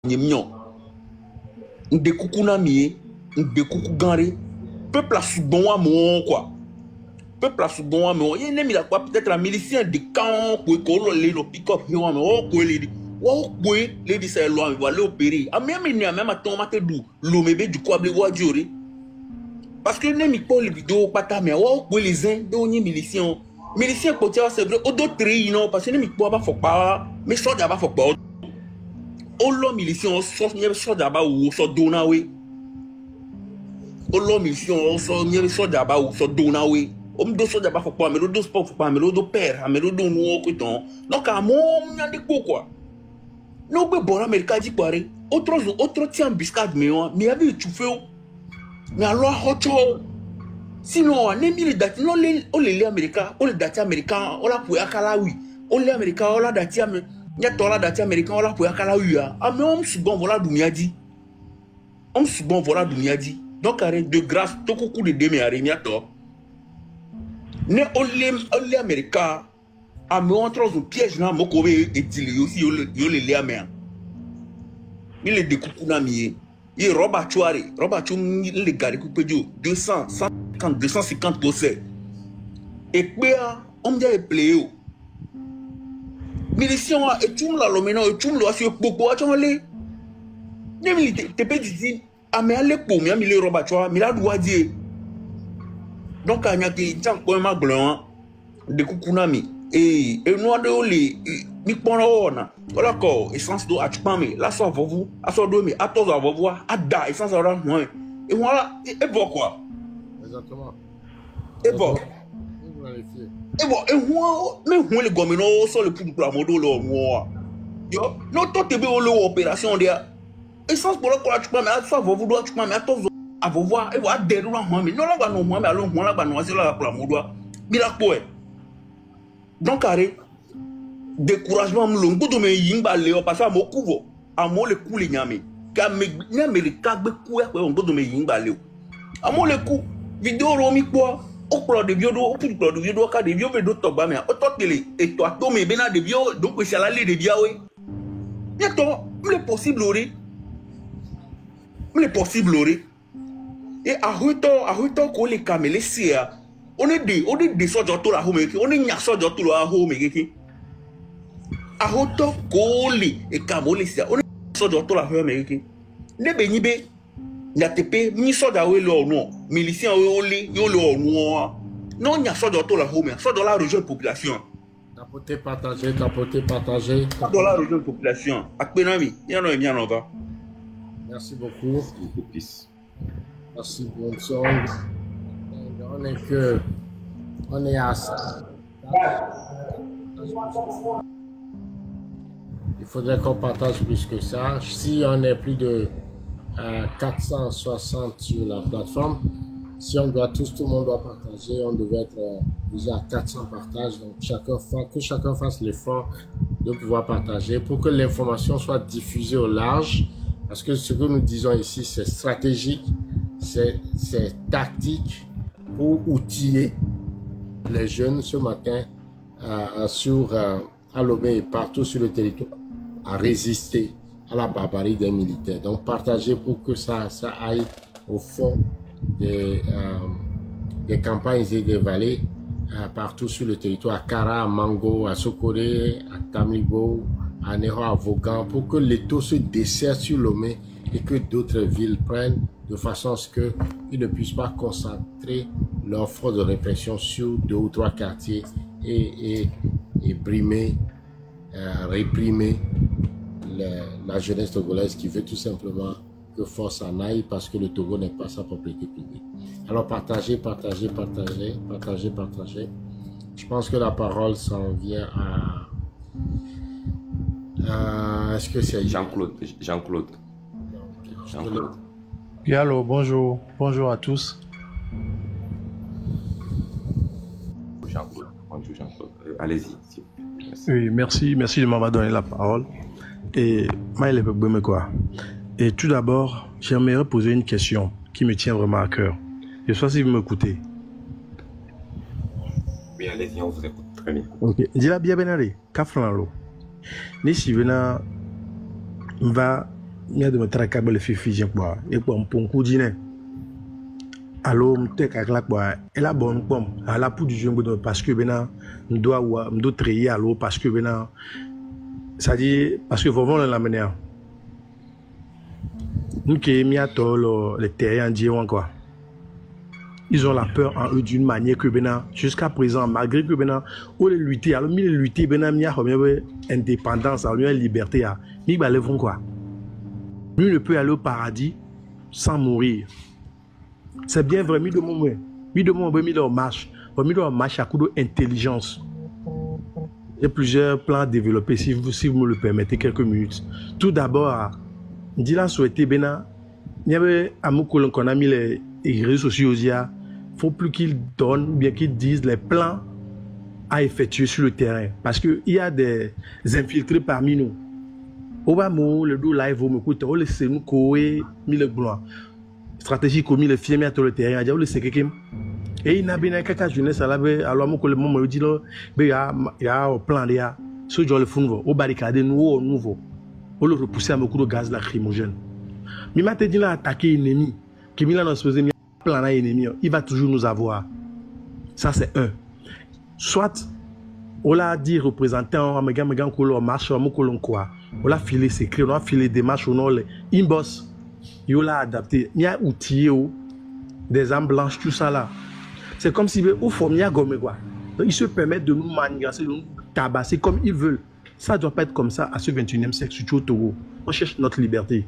Nyemyon. Ndekuku na miye, ndekuku ganre. Peuple a soubon à mon quoi. Peuple a soubon à mon. Il y a une quoi peut-être la milicien de camp pour que les pick-up mais oh quoi les les dit c'est loin voilà opérer. A même il n'y a même à ton maté dou. L'omebe du quoi blé wadiori. Parce que ne mi pas les vidéos pas ta mais oh quoi les uns de oni milicien. Milicien côté c'est vrai au d'autres non parce que ne mi pas faut pas mais ça d'abord faut pas. O lo milicien so d'abord ou so donawe. Olo mission so nyere so daba ou so donawe o mdo so daba fokpa me do sport fokpa me do père me do no ko ton donc a mo nya de ko quoi no be bon america di pare autre tient biscade me on me abi tu feu me alo hocho sinon ne mi le date non le o le america o le date américain o la pour akala wi o le america o la date am nya to la date américain o la pour akala wi a me on subon voilà dunia di on subon voilà dunia di. Donc, de grâce, tout coup de demi-arimiato. Ne olé américain, a me entrant au piège na mokove et il aussi les américains. Il est de coucou na mié. Il roba chouari, roba chou les gars coupé 200, 150, 250 possèdes. Et puis, on me dit pléo. Milition et tout la lomena et tout le asio popo a chonlé. Ne milite te pe disi. Ah mais allez pour moi mi le roba choa mi la doit dire donc anya ki tian ko ma glon de kukunami et no de oli mi pon ona wala ko essence do atpa mi la so vovu aso do mi atos vovu ada essence ora no et voilà et bon quoi exactement et bon mais où les gomino so le pour modo lo mo yo no to te be o lo opération dia essence pour le quoi tu peux mais ça va vous doit tu peux mais attends à vous voir et voir derrière moi mais non là va non moi mais allons moi là va non c'est là pour la modoa bila quoi donc carré découragement me longo de me yimba léo parce que mo couvre à mo le coup les nyame ka me nyame le kagbe coup e on de me yimba léo à mo le coup vidéo romi quoi au pro de vidéo au plus pro de vidéo ka de vidéo vedo to ba mais au to télé et toi to me bena de vidéo donc c'est la liste de vidéo bientôt le possible ori mais possible et à huto ko le kamele sia on est de so joto la home on est nya so joto la home kiki à huto ko le e kamole sia on est so joto la home kiki ne benyi be nya tepe mi so da we lo no milicien o le yo lo no non nya so joto la home so do la région population tapoter partager dans la région population akpenami yana e miano va. Merci beaucoup. Merci pour on est à ça. Il faudrait qu'on partage plus que ça. Si on est plus de 460 sur la plateforme, si on doit tout le monde doit partager, on devait être déjà à 400 partages. Donc que chacun fasse l'effort de pouvoir partager pour que l'information soit diffusée au large. Parce que ce que nous disons ici, c'est stratégique, c'est tactique pour outiller les jeunes ce matin à Lomé et partout sur le territoire à résister à la barbarie des militaires. Donc partagez pour que ça aille au fond des campagnes et des vallées partout sur le territoire, à Kara, à Mango, à Sokore, à Tamibo, à Nero, à Vaughan, pour que l'étau se dessert sur Lomé et que d'autres villes prennent de façon à ce qu'ils ne puissent pas concentrer leur force de répression sur 2 ou 3 quartiers et réprimer la jeunesse togolaise qui veut tout simplement que force en aille parce que le Togo n'est pas sa propriété publique. Alors partagez. Je pense que la parole s'en vient à... Est-ce que c'est Jean-Claude. Oui, allô, bonjour à tous. Jean-Claude. Allez-y. Oui, merci de m'avoir donné la parole. Et Maël quoi. Et tout d'abord, j'aimerais poser une question qui me tient vraiment à cœur. Je sais pas si vous m'écoutez. Oui, allez-y, on vous écoute très bien. Ok. Dis-la bien, Benari. Kaflanalo. Ni si vena va mia de me traquer le fifi quoi et pour un ponku dîner alors me traquer quoi et la bonne pomme à la pour du jeu parce que bena me doit trier alors parce que bena ça dit parce que vraiment la manière nous qui mia tolo les terrains en quoi. Ils ont la peur en eux d'une manière que bena jusqu'à présent malgré que bena ou les lutter alors mi les lutter bena mi a indépendance alors mi liberté à mi ba lèvent quoi. Lui ne peut aller au paradis sans mourir. C'est bien vrai, mi de mon marche à coup d'intelligence. J'ai plusieurs plans à développer si vous me le permettez quelques minutes. Tout d'abord, dit la souhaité bena, il y avait à Moukoulon qu'on a mis les réseaux sociaux, il faut plus qu'ils donnent, bien qu'ils disent les plans à effectuer sur le terrain. Parce qu'il y a des infiltrés parmi nous. Obama, le dos live, vous m'écoutez, on le sait, nous, Koé, mille gloire. Stratégie comme le film, à le terrain, on le sait, quelqu'un. Et il n'a bien qu'à jeunesse, alors, mon collègue, me dit, il y a un plan, il y a, ce genre de fond, au barricade, nous, nouveau. On le repousser à beaucoup de gaz lacrymogène. Mais m'a dit, là, attaquer l'ennemi, qui m'a dans ce plan, l'ennemi, il va toujours nous avoir. Ça, c'est un. Soit, on l'a dit, représentant, on marche, on a filé secret, on a filé des marches, on a les inbox, on l'a adapté. Il y a outils, des armes blanches, tout ça là. C'est comme si au fond, il y a gomme quoi. Donc, ils se permettent de nous manigancer, de nous tabasser comme ils veulent. Ça ne doit pas être comme ça à ce 21e siècle, surtout au Togo. On cherche notre liberté.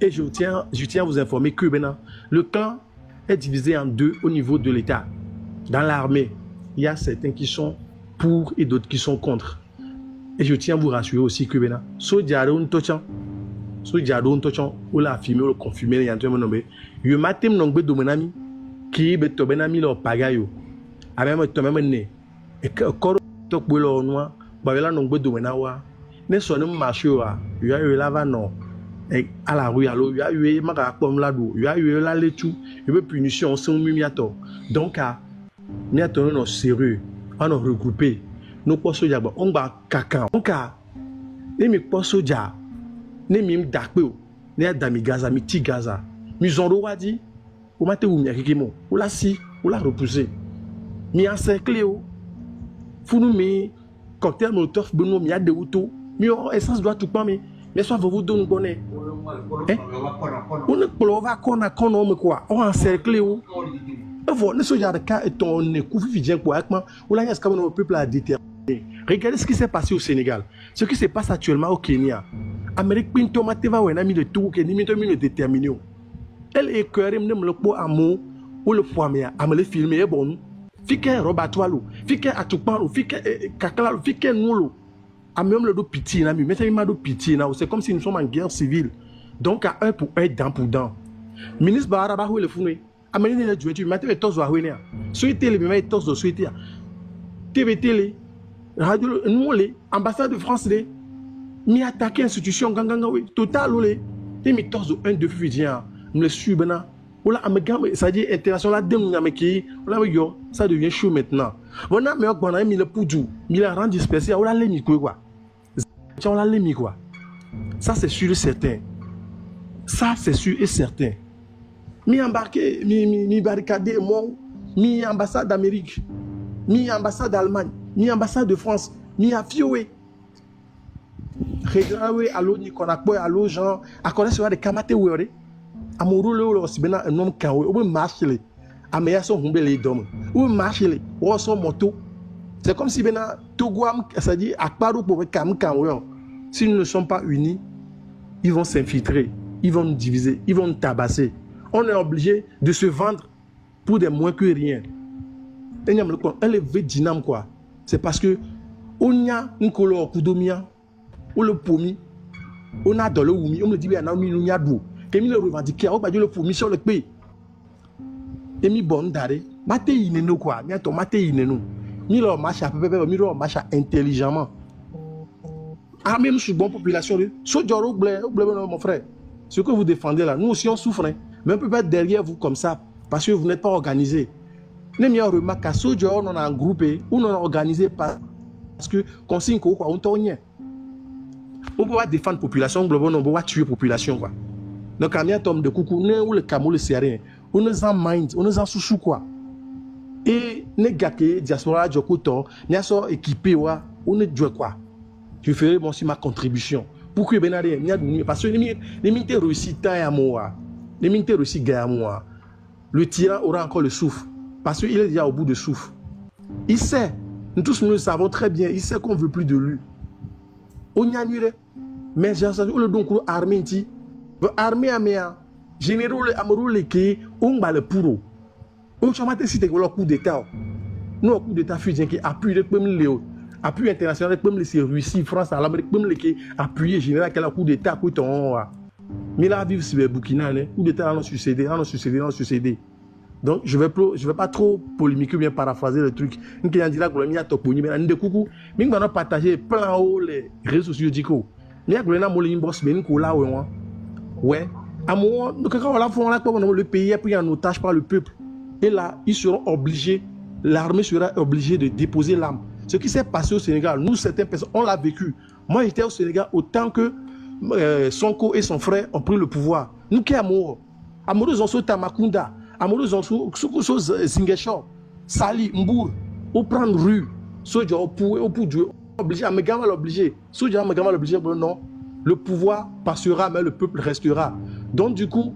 Et je tiens à vous informer que maintenant, le clan est divisé en deux au niveau de l'État. Dans l'armée, il y a certains qui sont pour et d'autres qui sont contre. Et je tiens à vous rassurer aussi que maintenant, si vous avez un tochan, ou la affirmé, ou la confirmé, il y a un peu de nombre. Je m'attends à nombre de monami qui est tombé dans le pagayo. A même tombé dans le et que quand on peut le noir, bah nombre de monawa. Ne sonne marché wa, il y a eu la vanne. Et à la rue, alors il y a eu ma comme la dou, il y a eu la letou, il y a eu punition, c'est un miato. Donc à miato non sérieux, on a regroupé. Nous posons déjà on va caca. Donc à les mi posons déjà, les mi d'akpeo, les dami Gaza, mi ti Gaza. Mi zondo wadi, ou mate ou mi akikemo, ou la si, ou la repousser. Mi encerclé ou, fou nous mi cocktail molotov beno mi a de auto, mi essence doit tout pas mais soit vous donne bonnet. On ne peut pas qu'on me quoi, on encerclé ou. Vous ne soyez pas cas et ton coufi vient pour avec moi, ou là il y a ce qu'on peuple à déterminer. Regardez ce qui s'est passé au Sénégal, ce qui se passe actuellement au Kenya. Amérique Pinto Mateva ou un ami de tout qui est limité déterminé. Elle est cœurée même le pot à mot ou le poids à me le filmer bon. Fique robatoire, fique à tout pan, fique cacla, fique nous. A même le dos pitié, mais c'est un pitié, c'est comme si nous sommes en guerre civile. Donc à un pour un, dent pour dent. Ministre Baraba, où est le fou? Amenez les juventus, mettez les tos à Wénéa. Souhaitez les meilleurs tos de souhaiter. TV Télé, Radio, nous les, ambassade de France, les, mi attaquer institution, ganganga, oui, total, les, et mi tos de un de Fidjien, nous les suivons. Voilà, ça dit international, ça devient chaud maintenant. On a mis le poudou, il a rendu dispersé, on a les quoi. On a les quoi. Ça c'est sûr et certain. Ça c'est sûr et certain. Mi embarqué, mi barricadé, mi ambassade d'Amérique, mi ambassade d'Allemagne, mi ambassade de France, mi affioé. Regardez, allô, Nicolas, allô, Jean, à connaître sur des camatés ou amoureux le aussi bien un homme quand on marche les améa sont tombés les dômes ou marche les ou son moto c'est comme si bien tout guam ça dit à part pour cam si nous ne sommes pas unis ils vont s'infiltrer ils vont nous diviser ils vont nous tabasser on est obligé de se vendre pour des moins que rien et elle est dynamique quoi c'est parce que on y a une couleur kudomia ou le pomi on a dans le oumi on me dit bien non nous y a d'eau et mi le revendiquer on va dire le pour mission le pays et mi bon d'arrêt maté ineno quoi mi to maté ineno mi le marche à peu mi le marche intelligemment ah même sur bonne population so joro blé mon frère ce que vous défendez là nous aussi on souffre mais on peut pas être derrière vous comme ça parce que vous n'êtes pas organisé les meilleurs remarques à so joro on a un groupe ou on a organisé parce que consigne quoi on tourne On peut pas défendre la population, on peut pas tuer la population, quoi. Donc, quand il y a un homme de coucou, ou le camo, le sérien, on nous en mind, on nous en sous quoi. Et les gars qui diaspora, du coup, ils sont équipés, on est joué quoi. Je ferai bon, ma contribution. Pour que Benadé, parce que les militaires réussissent à moi, les militaires réussissent à moi. Le tyran aura encore le souffle, parce qu'il est déjà au bout de souffle. Il sait, nous tous nous le savons très bien, il sait qu'on ne veut plus de lui. On y a nué, mais j'ai entendu le don pour l'armée, l'armée améa, général Amourou Leke, on va le pour. On chama te cité le coup d'état. Nous au coup d'état fusion qui appuie le premier Léo, appui international comme les Russie, France, l'Amérique comme les qui appuyer général quel coup d'état pour ton. Mais là vivre sur le Burkina, coup d'état on a succédé. Donc je vais pas trop polémiquer ou bien paraphraser le truc. Nous qui a dit là que le toponi mais on coucou, mais on a partagé plein haut les réseaux sociaux diko. Mais que na molin boss mais nous là ouais. À moi quand on la font là le pays est pris en otage par le peuple. Et là, ils seront obligés, l'armée sera obligée de déposer l'arme. Ce qui s'est passé au Sénégal, nous, certaines personnes, on l'a vécu. Moi, j'étais au Sénégal autant que Sonko et son frère ont pris le pouvoir. Nous qui sommes amoureux en Tamakunda, amoureux en Zingeshore, Sali, Mbour, au prendre rue, Soja, au Poudjou, obligé, à Megama l'obligé. Soja, à Megama l'obligé, non. Le pouvoir passera, mais le peuple restera. Donc, du coup,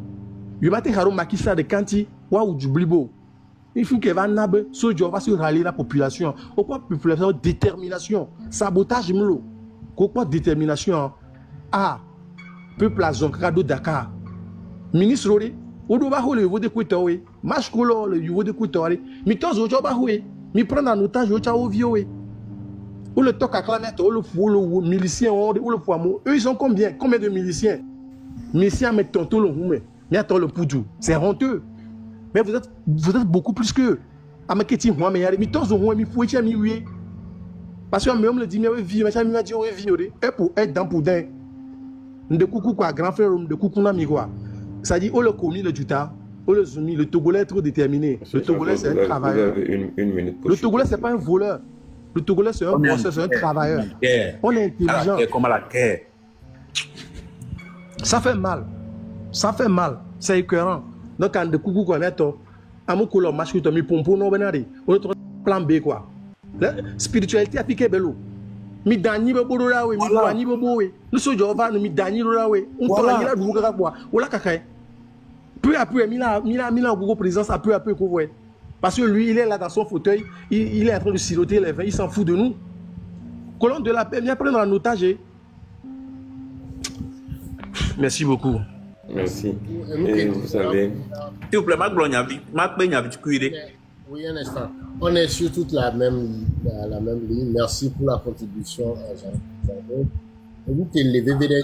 Yomate Haro Makissa de Kanti, ou du Blibo. Il faut qu'il va nabe, Soja va se rallier la population. Au quoi population, détermination, sabotage, mlo. Quoi détermination, ah, peuple à Zonkrado Dakar. Ministre Rori, ou do ba le niveau de Koutowe, Mashkolo le niveau de Koutowe, mi tos ojo ba houe, mi prendre en otage au chao vioé. Ou le toc à clamette, ou le milicien, ou le poids. Eux, ils sont combien de miliciens? Miliciens mettent tonton le houmé, mais attends le poudou. C'est honteux. Mais vous êtes beaucoup plus qu'eux. Amaketi, moi, mais mi tos au mi fouet, mi oui. Parce que même le dit, mais vie, mais mi m'a dit, oui, vie, et pour être dans pour d'un. De coucou quoi, grand frère, de coucou na mi quoi. Ça dit, oh le commis, le juta, oh le zoumi, le Togolais est trop déterminé. Le Togolais, c'est un travailleur. Une minute Le Togolais, c'est pas un voleur. Le Togolais, c'est un bosseur, c'est un travailleur. On est intelligent. Comme à la guerre. Ça fait mal. Ça fait mal. C'est écœurant. Donc, quand de coucou quoi, mettons, à mon couleur, masque, mi pompo, non, benari. On est plan B, quoi. La spiritualité a piqué bello. Mi dani be bodo la we, mi dani be bo we. Nous sommes jova, mi dani la we. On t'a la douga ka quoi. Ola kaka. Peu à peu, Mila beaucoup présence à peu qu'on voit. Parce que lui, il est là dans son fauteuil, il est en train de siroter les vins, il s'en fout de nous. Colonne de la paix, viens prendre en otage. Merci beaucoup. Merci. Et vous savez... S'il vous plaît, oui, un instant. On est sur toute la même ligne. Merci pour la contribution, Jean-Claude. Et vous qui levez,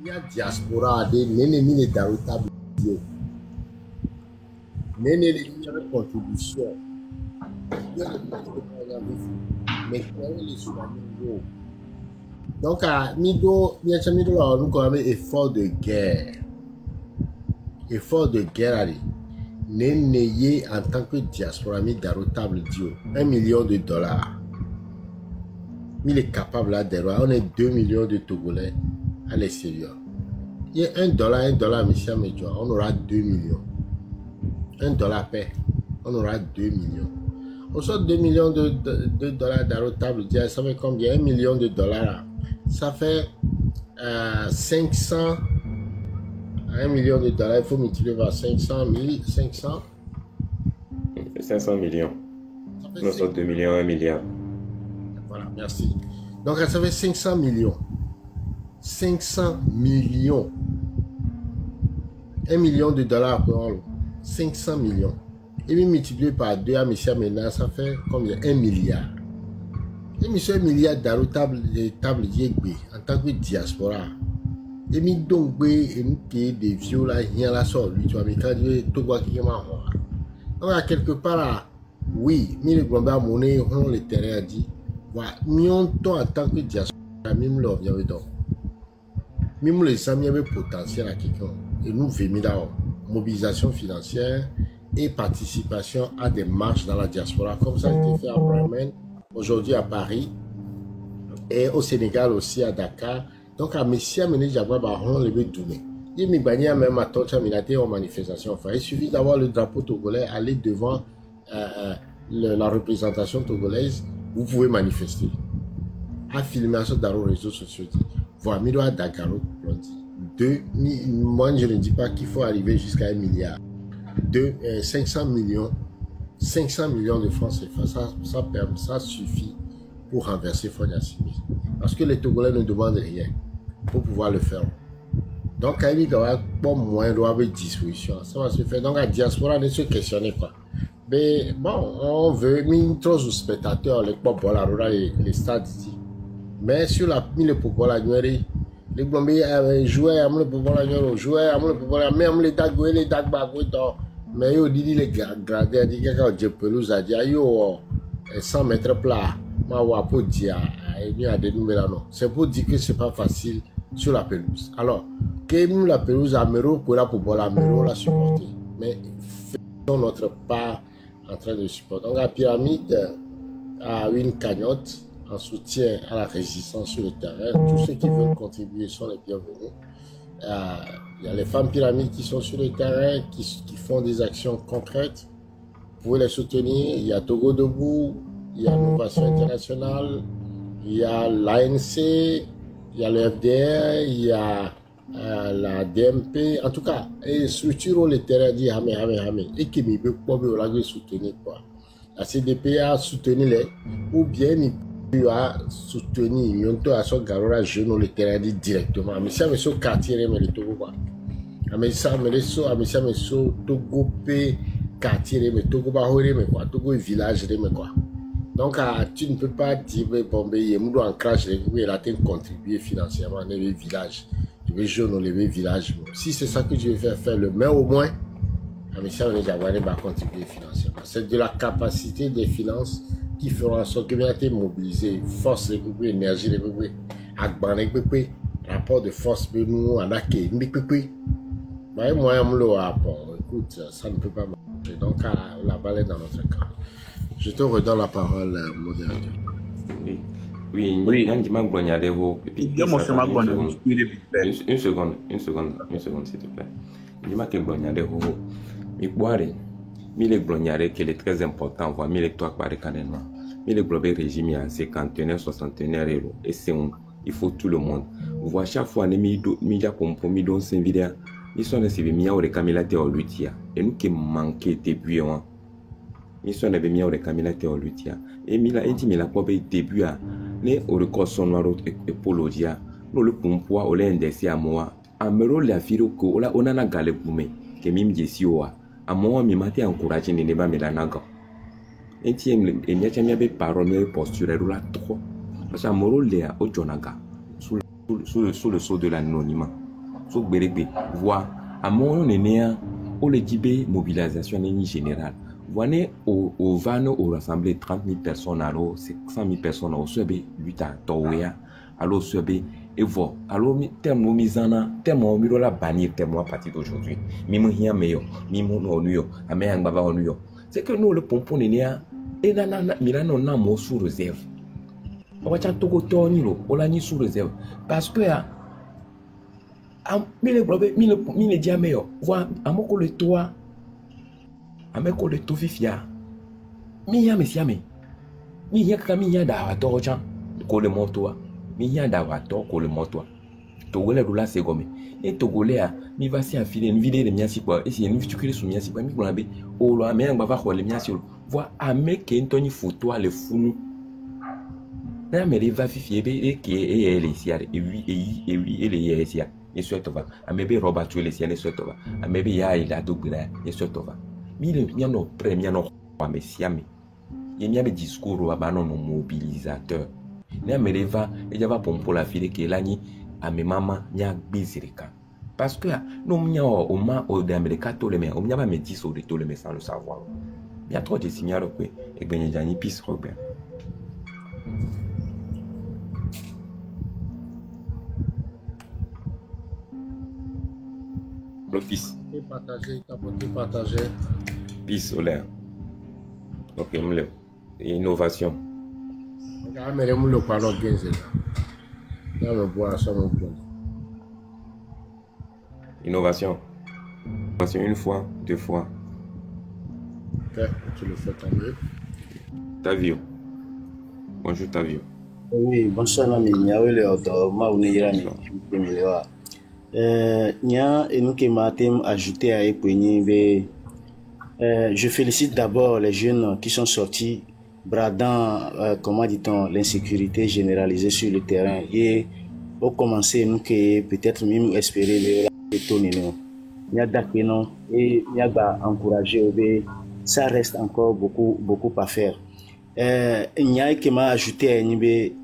il y a diaspora, des nénémis les darotables. Nénémis les contributions. Il y a mais les souvenirs. Donc, à Mido, il y a quand même effort de guerre. Effort de guerre, allez. N'ayez en tant que diaspora mis darotable Dio $1 million. Il est capable là derrière. On est 2 millions de Togolais à l'extérieur. Il y a $1, monsieur Medjo, on aura 2 millions. $1 paix, on aura 2 millions. On sort 2 millions de dollars darotable, ça fait combien? $1 million. Ça fait 500. 1 million de dollars, il faut multiplier par 500 millions. Nous sommes 2 millions, 1 milliard. Voilà, merci. Donc, ça fait 500 millions. 500 millions. $1 million pour 500 millions. Et puis multiplié par 2 à M. Ménard, ça fait combien? 1 milliard. Et M. 1 milliard d'euros table en tant que diaspora. Et mi donc et nous qui des vieux là rien la sort lui tu vois mais quand tu tout quoi qui m'a donc à quelque part là oui mi le global monnaie on le terrain a dit voilà mi on en tant que diaspora même là il y avait donc même les amis avaient potentiel à quelqu'un et nous vemi là mobilisation financière et participation à des marches dans la diaspora comme ça a été fait à Bremen aujourd'hui à Paris et au Sénégal aussi à Dakar Donc, à Messia, amené Jagba, on le veut donner. Il m'a gagné même à Tocha, il a été en manifestation. Enfin, il suffit d'avoir le drapeau togolais, aller devant la représentation togolaise, vous pouvez manifester. À filmer sur les réseaux sociaux, voir Miro à Dakaro, moi je ne dis pas qu'il faut arriver jusqu'à 1 milliard. 500 millions de francs CFA, ça suffit pour renverser Fonia Simi. Parce que les Togolais ne demandent rien pour pouvoir le faire. Donc, il y a pas moyen de disposition. Ça va se faire. Donc, la diaspora ne se questionne pas. Mais bon, on veut mis trop de spectateurs, les stades ici. Mais sur la mine pour la nuit, les bombés jouaient à mon pouvoir la nuit, jouaient à mon pouvoir, même les dagoués, les dagbagoués, mais ils dit les gradés, dit que j'ai pelouse à dire, 100 mètres plat, ma wapo dia, il y a des numéros. C'est pour dire que c'est pas facile sur la pelouse. Alors, que nous la pelouse à Mero, pour la pouvoir la Mero la supporter. Mais faisons notre part en train de supporter. Donc la pyramide a une cagnotte en soutien à la résistance sur le terrain. Tous ceux qui veulent contribuer sont les bienvenus. Il y a les femmes pyramides qui sont sur le terrain, qui font des actions concrètes. Vous pouvez les soutenir. Il y a Togo Debout, il y a Innovation Internationale, il y a l'ANC, il y a le FDR, il y a la DMP. En tout cas, les structures les terrains dit et qui me peut soutenir quoi. La CDP a soutenu les, ou bien il peut soutenir, il a son garora jeune le terrain dit directement. Mais ça me sauve quartier mais le Togo quoi. Mais ça me sauve Togo P quartier mais Togo bahoré mais quoi, Togo village mais quoi. Donc tu ne peux pas dire bon ben il y a un crash et là tu contribuer financièrement dans les villages. Je vais jouer dans les villages. Si c'est ça que je vais faire le mais au moins ça on est déjà va contribuer financièrement. C'est de la capacité des finances qui feront en sorte que bien été mobilisé, force les peuples, énergie les peuples, agban les peuples, rapport de force de nous en acquis les peuples. Moi bon écoute ça ne peut pas marcher. Donc la balle est dans notre camp. Je te redonne la parole, modérateur. Oui, une seconde, s'il te plaît. Qu'il est très important, voir régime en 50, 60 et c'est il faut tout le monde. Voir chaque fois, nous compromis dans ces vidéos, ils sont mis au Camila Théolutia et nous qui manquons depuis un. Ils sont mis au Camila Théolutia et Mila début à ne au record sonore et pologia, nous le pompois au l'indexé à moi, à me la filo ko la onana galepume, que mim jessioa, à moi mi mate encouragé ne pas me la naga. Et tiens, et n'y a jamais parole posture la trop, parce qu'à moro léa au jonaga, sous le sceau de l'anonymat, sous Bérébé, voix, à mon nénéa, au l'équipé mobilisation générale. Voyez au van au rassemblé 30 000 personnes, alors 100 000 personnes au Sebe, 8 à Towea, alors Sebe, et voilà. Alors, tellement misana, tellement miro la bannir, tellement à partir d'aujourd'hui. Mimo hia meyo, mimo no nuyo, amé baba o nuyo. C'est que nous le pompon néa, et nana, milano na mo sous réserve. On va tchan togo toniro, on l'a ni sous réserve. Parce que, mille diameyo, voilà, amoko le toit. Ameko le tofifia mi ya mesiame mi ya kami ya da wato chan ko le motoa mi ya da wato ko le motoa to wele rula segome et to golea mi va si afile une vidéo de miasi quoi et si une vidéo sur miasi quoi mi golabe o lo ame ngba va ko le miasi voit ame ke ntoni photo le funu na me le va fifie be e ke e ele sia e oui ele ye sia et soit va ame be roba tu le sia ne soit va ame be ya ila do gbira et soit va mille miano premiano kwa mesiame ye miabe discours wa bano no mobilisateur ne ameleva e java pompo la file ke lani ame mama nya bizirika parce que no mnya o ma o de america to le me o mnya ba me diso de to le me sans le savoir il y a trop de signaux que e gbenye jani pis Robert l'office Partager. Piste solaire. Ok, innovation. Là, on boit ça, mon plan. Innovation. Innovation une fois, 2 fois. Ok, tu le fais tant mieux. Tavio. Bonjour Tavio. Oui, bonsoir, Nami. Nyawele Oto, Maounirani, Milewa. Nya, et nous qui m'attendons ajouter à Epouini, je félicite d'abord les jeunes qui sont sortis bradant, comment dit-on, l'insécurité généralisée sur le terrain. Et au commencer, nous qui peut-être même espérer le tourner. Nya d'accord, et Nya va encourager, ça reste encore beaucoup à faire. Nyai qui m'a ajouté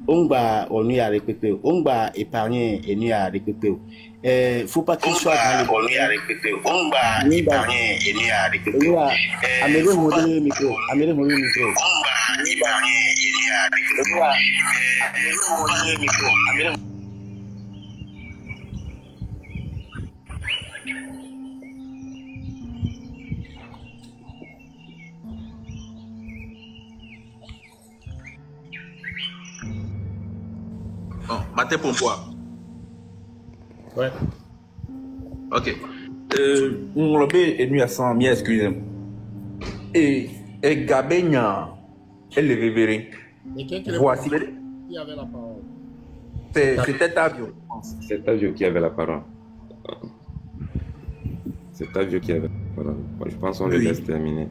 on va récupérer, on va épargner et nous à récupérer. Faut pas qu'il soit dans le on va épargner et nous à récupérer. Amélie le micro. On va épargner et nous à récupérer. Bon, matin pour moi. Ouais. Ok. On l'a et nous à 100 000, excusez-moi. Et Gabénia, elle le révéré. Voici. Qui avait la parole? C'était Tavio, je pense. C'est Tavio qui avait la parole. C'est Tavio qui avait la parole. Je pense qu'on le laisse terminer.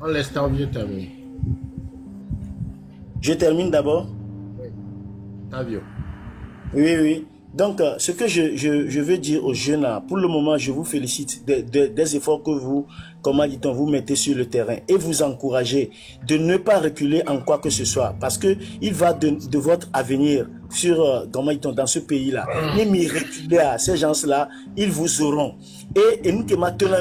On laisse Tavio terminer. Je termine d'abord. Oui. Tavio. Oui. Donc, ce que je veux dire aux jeunes, pour le moment, je vous félicite des efforts que vous, comment dit-on, vous mettez sur le terrain et vous encouragez de ne pas reculer en quoi que ce soit parce que il va de votre avenir sur, comment dit-on, dans ce pays-là. Même reculer à ces gens-là, ils vous auront. Et nous qui maintenant,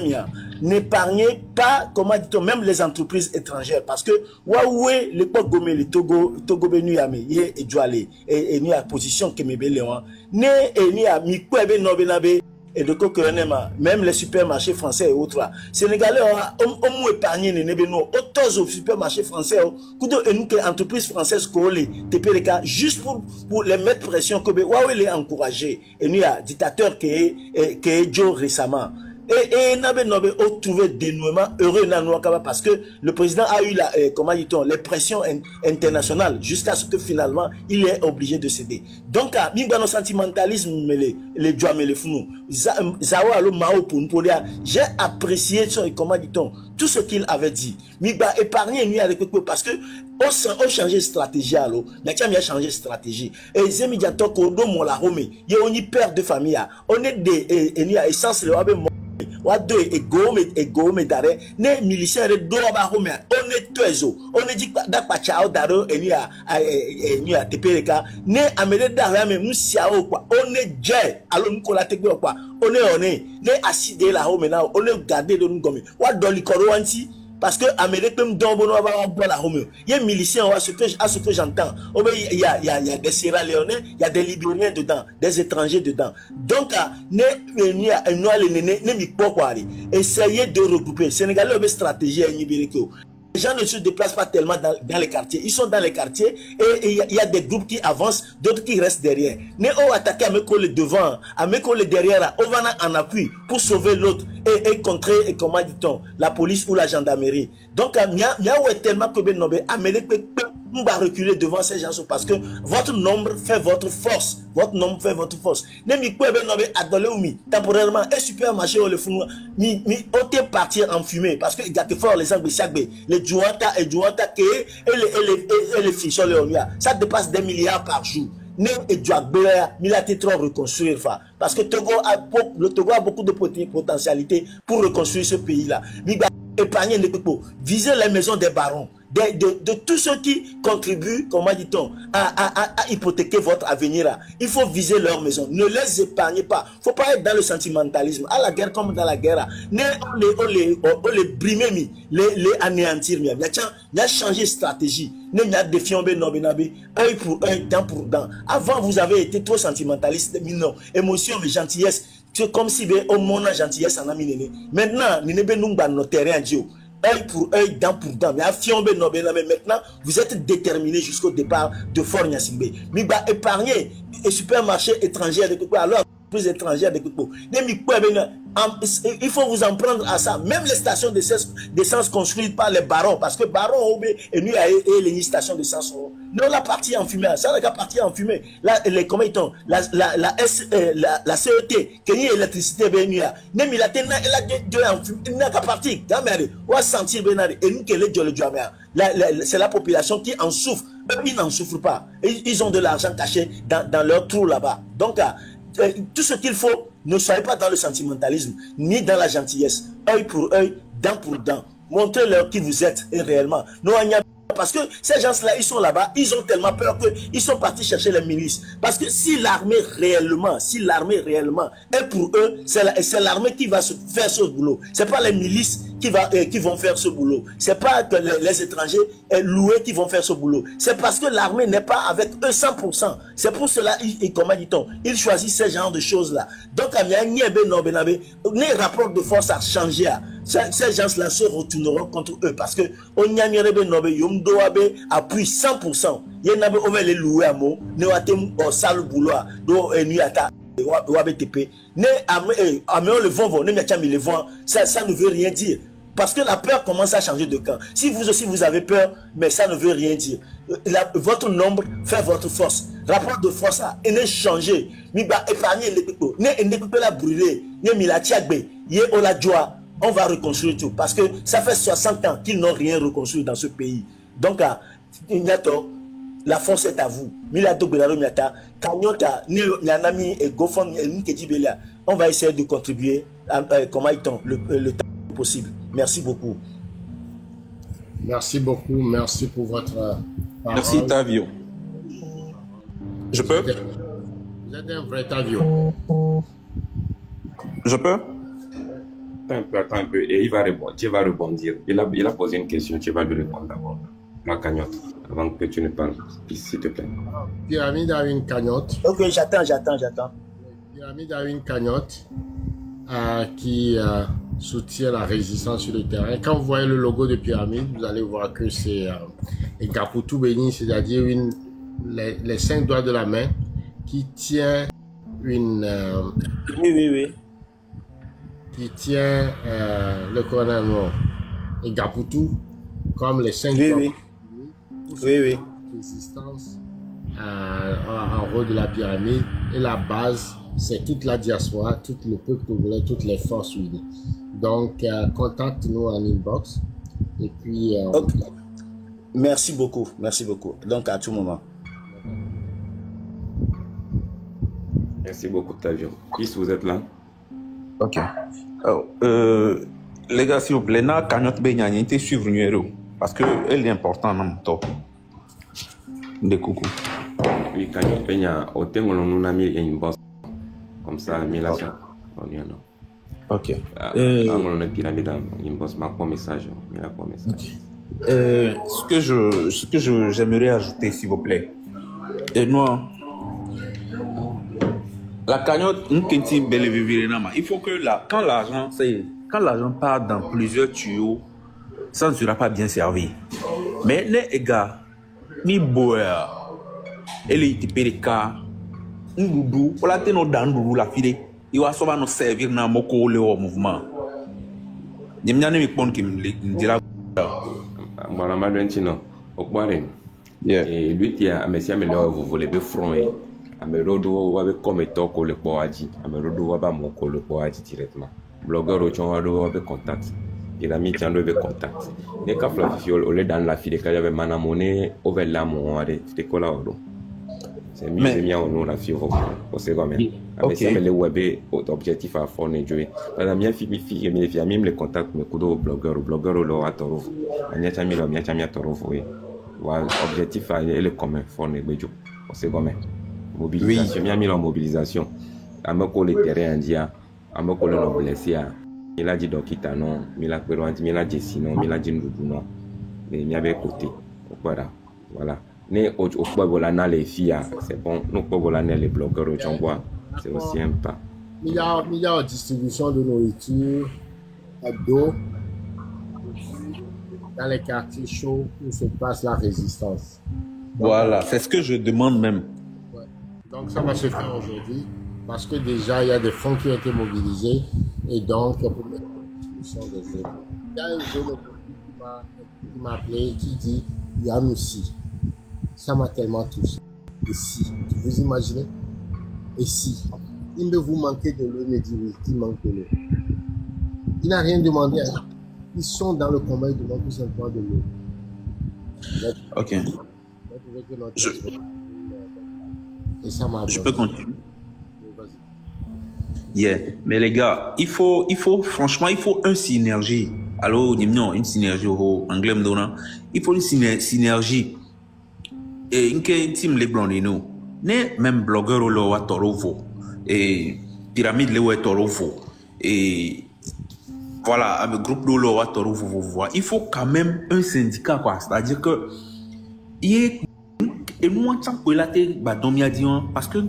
n'épargnez pas, comment dit-on, même les entreprises étrangères parce que Huawei, l'époque Gomé, le Togo Benu Yame, et Djouale, et nous à position que mes béléons, ne et ni à Mikwebe Nobenabe, et de Kokorenema, même les supermarchés français et autres là. Sénégalais ont épargné les nébénos, autant aux supermarchés français, kudo et nous que entreprises françaises collées, TPLK, juste pour les mettre pression que Huawei les encourager. Et nous à dictateur qui est Joe récemment. Et Nabe ont trouvé dénouement heureux parce que le président a eu comment dit-on, les pressions internationales jusqu'à ce que finalement il est obligé de céder. Donc, dans sentimentalisme, les joie les fous, Zawa lo Mao pour j'ai apprécié comment dit-on, tout ce qu'il avait dit. Miba épargner lui avec parce que on changé de stratégie alors. Maintenant, il a changé de stratégie. Et Zemidiato Kodo Molarome, il y a une père de famille. On est des essence le wa do e gome dare ne militaire do ba home on est toezo on est dit da pa chao daro eni a tepeleka ne amele dare me musia o kwa on est je alo nkola tegbe o kwa on est ne aside la home na on est garder de ngome wa do likoro wanti parce que Amérique même dans bon va la home il y a miliciens à ce que j'entends il y a des Sierra Leone il y a des Libériens dedans des étrangers dedans donc essayez de regrouper Sénégalais ont stratégie à Nibiriko. Les gens ne se déplacent pas tellement dans les quartiers. Ils sont dans les quartiers et il y a des groupes qui avancent, d'autres qui restent derrière. Ne on attaquer à me coller devant, à me coller derrière, on va en appui pour sauver l'autre et contrer, et comment dit-on, la police ou la gendarmerie. Donc, il y a tellement que on va reculer devant ces gens parce que votre nombre fait votre force. Votre nombre fait votre force. Temporairement, un supermarché où le fou, on partir en fumée parce que il y a que fort les angles les Jouanta et les fichons ça dépasse des milliards par jour. Et il a été trop reconstruire parce que le Togo a beaucoup de potentialité pour reconstruire ce pays-là. Épargner les peuples, viser les maisons des barons, de tous ceux qui contribuent, comment dit-on, à hypothéquer votre avenir là. Il faut viser leurs maisons, ne les épargnez pas. Faut pas être dans le sentimentalisme. À la guerre comme dans la guerre, on les brimer, les anéantir. Il y a changé de stratégie. Il a défié œil pour œil, dent pour dent. Avant, vous avez été trop sentimentaliste, mais non, émotion, mais gentillesse. C'est comme si au monde a gentillesse en a mis. Maintenant, nous n'avons pas notre terrain à Dieu. œil pour œil, dent pour dent. Mais maintenant, vous êtes déterminés jusqu'au départ de Fort Nyasingbe. Mais épargner les supermarchés étrangers avec quoi alors plus étrangers avec quoi. Il faut vous en prendre à ça. Même les stations d'essence construites par les barons, parce que barons et nous et les stations d'essence. Nous la partie en fumée, ça la partie en fumée. Là les comment ils la CET, qui est électricité bénia. Nem il a tenu de en fumée, il n'a qu'à partir. Gamere, ou à sentir bénari et nous qui les c'est la population qui en souffre. Eux ils n'en souffrent pas. Ils ont de l'argent caché dans leur trou là-bas. Donc tout ce qu'il faut, ne soyez pas dans le sentimentalisme, ni dans la gentillesse. Œil pour œil, dent pour dent. Montrez-leur qui vous êtes réellement. Parce que ces gens-là, ils sont là-bas, ils ont tellement peur qu'ils sont partis chercher les milices. Parce que si l'armée réellement est pour eux, c'est l'armée qui va faire ce boulot. C'est pas les milices qui vont faire ce boulot. C'est pas que les étrangers loués qui vont faire ce boulot. C'est parce que l'armée n'est pas avec eux 100%. C'est pour cela, comment dit-on, ils choisissent ce genre de choses-là. Donc, les rapports de force a changé. Ces gens-là se retourneront contre eux parce que appuie 100%. Il y en a les loués à mot, ne au sale boulot, ça ne veut rien dire. Parce que la peur commence à changer de camp. Si vous aussi vous avez peur, mais ça ne veut rien dire. Votre nombre fait votre force. Rapport de force a changé. Épargner les people. Ne la brûler. On va reconstruire tout. Parce que ça fait 60 ans qu'ils n'ont rien reconstruit dans ce pays. Donc, la force est à vous. On va essayer de contribuer le temps possible. Merci beaucoup. Merci beaucoup. Merci pour votre parole. Merci, Tavio. Je peux? Vous êtes un vrai Tavio. Je peux? Attends un peu. Et il va répondre. Tu vas rebondir. Il a posé une question. Tu vas lui répondre d'abord. La cagnotte. Avant que tu ne parles. S'il te plaît. Pyramide a une cagnotte. Ok, j'attends. Pyramide a une cagnotte qui soutient la résistance sur le terrain. Quand vous voyez le logo de Pyramide, vous allez voir que c'est Gaputu Béni, c'est-à-dire les 5 doigts de la main qui tient une... Oui. Qui tient le colonel et Gaputu comme les 5 doigts. Oui. Résistance en haut de la pyramide et la base, c'est toute la diaspora, tout le peuple congolais, toutes les forces unies. Donc, contacte-nous en inbox et puis... Okay. Merci beaucoup. Donc, à tout moment. Merci beaucoup, Tavio. Is, vous êtes là? Ok. Les gars, s'il vous plaît, na cagnotte Benyani, te suivre numéro. Parce que elle est importante dans mon top. De coucou. Oui, cagnotte Benyani, au thème où nous avons mis une bosse. Comme ça, Milation. Ok. On a pyramide, une bosse, ma pas message. Ce que j'aimerais ajouter, s'il vous plaît. Et nous, la cagnotte, il faut que quand l'argent part dans plusieurs tuyaux, ça ne sera pas bien servi. Mais les gars, ni boya, et les TPK, nous pour la tenir dans la file, il va souvent nous servir dans mon le mouvement. Il y a des gens qui me diront. Voilà, maintenant, au Boiré. Et lui, il y a un messieurs, mais là, vous voulez bien front. Amerodo wabe comme toko le poaji amerodo waba moko le poaji directement blogueur au chonwado wabe contact pyramide chando be contact ne ka flafiol ole dans la file ka yabe manamone over la mo wade te kola odo c'est mieux bien on la fille au second mais c'est le web objectif à fond et jouer la mia fille même les contacts me kudo blogueur lo atoro anya chamia toro oui objectif à le commun fond et bejo au second mais mobilisation, oui. Mis en mobilisation. Ameko le terrain india, ameko le blessé. Il a dit dokita non, il a perdu, il a dit sinon, il a dit non. Mais il y avait côté. Voilà. Ne au voilà na les filles, c'est bon. Nous pas voilà les blogueurs au Tchangwa, c'est aussi un pas. Il y a distribution de nourriture, d'eau. dans les quartiers chauds où se passe la résistance. Voilà, c'est ce que je demande même. Ouais. Donc ça va se faire aujourd'hui parce que déjà il y a des fonds qui ont été mobilisés et donc pour mettre en discussion des jeunes. Il y a un jeune qui m'a appelé qui dit Yanoussi, ça m'a tellement touché. Et si, vous imaginez? Et si il ne vous manquait de l'eau, il me dit oui, il manque de l'eau. Il n'a rien demandé. Hein. Ils sont dans le combat, ils demandent tout simplement de l'eau. Ok. Et ça m'a Je peux continuer. Vas-y. Yeah. Mais les gars, franchement, il faut une synergie. Alors, non, une synergie au anglais, il faut une synergie. Et une team les blancs, nous. Même blogueur ou le Torovo. Et pyramide le Torovo. Et voilà, avec le groupe de l'eau Torovo. Il faut quand même un syndicat, quoi. C'est-à-dire que, et nous, parce que,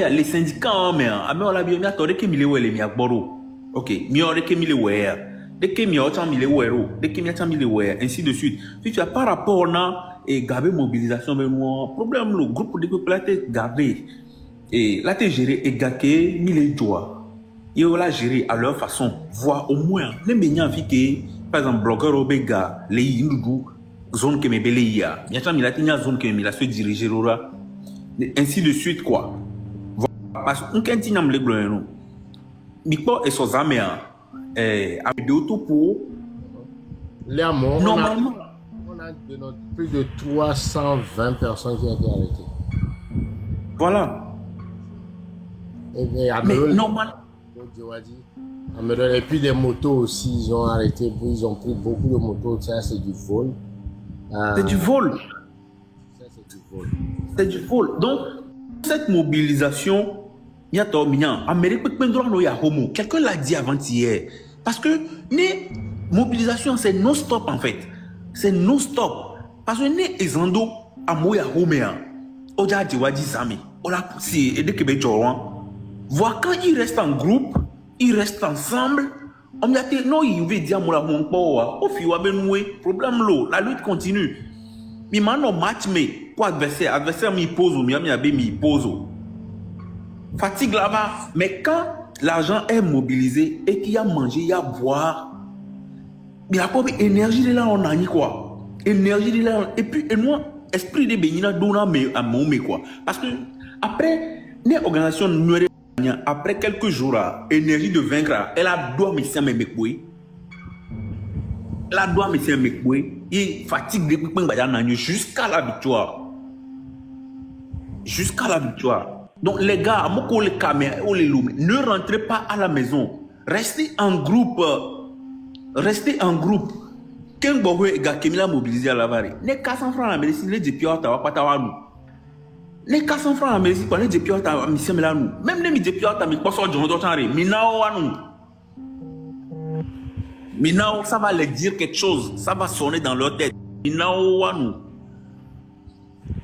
les syndicats, on a bien attendu que mille oué les miagboro. Ok, mieux que mille oué. Dès que mieux autant mille oué, dès que mieux autant mille oué, ainsi de suite. Si tu as par rapport à et garder mobilisation, mais moi, problème, le groupe de peuple a été gardé. Et là, tu géré et gagné mille doigts. Ils ont géré à leur façon. Voir au moins, les meilleurs que, par exemple, blogueur au Béga, les Hindou, zone que mes belé y a. Bien sûr, il a une zone que me se diriger, ainsi de suite, quoi. Parce qu'on quand il y a les blancs, Mikpo et son amis, avec des autos pour. Léamont, normalement. On a plus de 320 personnes qui ont été arrêtées. Voilà. Et à mais Merol, normalement. Et puis des motos aussi, ils ont arrêté, ils ont pris beaucoup de motos, ça c'est du vol. C'est du vol. Ça c'est du vol. C'est du vol. Donc, cette mobilisation, il y a quelqu'un l'a dit avant-hier. Parce que les mobilisation, c'est non-stop en fait. C'est non-stop. Parce que les Ezando, à Moya Homéa, Oja Djiwadi Zami, on l'a poussé, et dès que voir quand ils restent en groupe, ils restent ensemble. On a dit non, il veut dire moi mon power. Au fil problème l'eau, la lutte continue. Mais maintenant match mais pour adversaire m'y pose ou m'y pose. Fatigue là-bas. Mais quand l'argent est mobilisé et qu'il y a mangé, il y a boire, il y a pas d'énergie de là on a ni quoi. Énergie de là et puis et moi esprit de bénina donna mais à mon quoi. Parce que après les organisations après quelques jours, énergie de vaincre, elle a doit me faire mes couilles. Elle a doit me faire mes couilles. Il fatigue de jusqu'à la victoire. Jusqu'à la victoire. Donc les gars, ne rentrez pas à la maison. Restez en groupe. Restez en groupe. Quel bohé gars qui m'a mobilisé à la varée. Les 400 francs à la médecine, les dépions, tu vas pas t'avoir nous. Les 400 francs à Méris, les dépions, tu as mis là nous. Même les dépions, tu as mis quoi sur John Dotari. Minao à nous. Minao, ça va leur dire quelque chose. Ça va sonner dans leur tête. Minao à nous.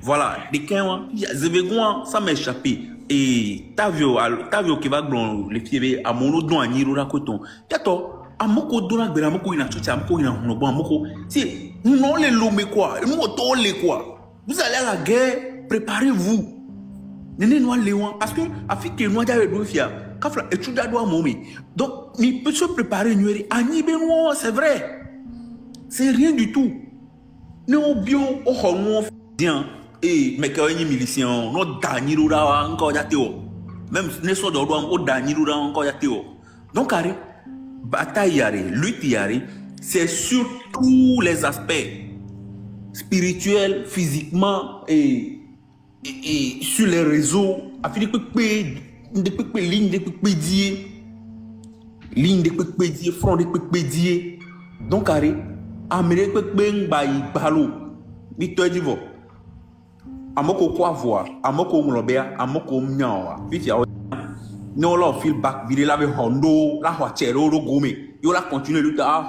Voilà. Les 15 ans, ça m'a échappé. Et t'as vu qui va glon les pieds à mon autre à Niro coton. T'as à moko dona bela moko ina chucha moko ina honobo moko. Si non les lomé quoi, nous auto les quoi. Vous allez à la guerre. Préparez-vous. Néné noir léon parce que Afrique noir d'ailleurs doit faire. Kafla et tout doit momi. Donc il peut se préparer nueri. Ani benoît c'est vrai. C'est rien du tout. Nous bio au homo bien et mais quand il milicien non daniro là encore yateo. Même ne so do au daniro là encore yateo. Donc arrête bataille yare, lutte yare, c'est sur tous les aspects spirituels, physiquement et sur les réseaux, afin de ligne de pédier, front de pédier. Donc, Amérique peut balo, Victor Divo. Amoko quoi voir, Amoko Mlobea, Amoko Mnawa, Vitia. Non, là, fil back, il avait Hondo, la Hoachero, le Gome. Il a continué le temps,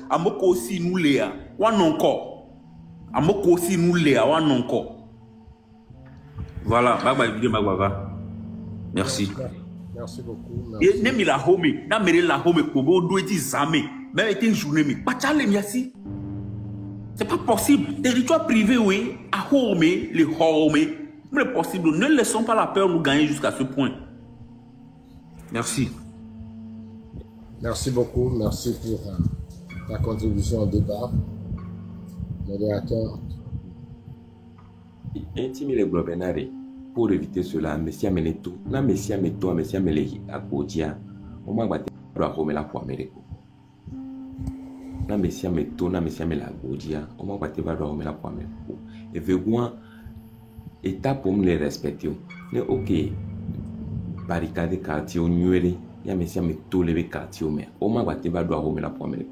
Amoko aussi nous léa, one encore. Amoko aussi nous léa, one encore. Voilà, bye bye, vidéo Magwava. Merci. Merci beaucoup. Et même la home, n'a méré la home, pour vous doit dire jamais. Même été une journée, mais pas tchale, merci. C'est pas possible. Territoire privé, oui, à home, les home, c'est possible. Ne laissons pas la peur nous gagner jusqu'à ce point. Merci. Merci beaucoup. Merci pour ta contribution au débat. Modérateur. Intimider les globénari pour éviter cela, Messia Meneto, la Messia Meto, Messia Melehi, à Godia, au moins, à Rome la pour Amérique. La Messia Meto, la Messia Mela Godia, au moins, à Rome la pour Amérique. Et veut étape pour me les respecter. Mais ok, barricade quartier, nuéré, il y a Messia Meto, les quartiers, mais au moins, à Rome la pour Amérique.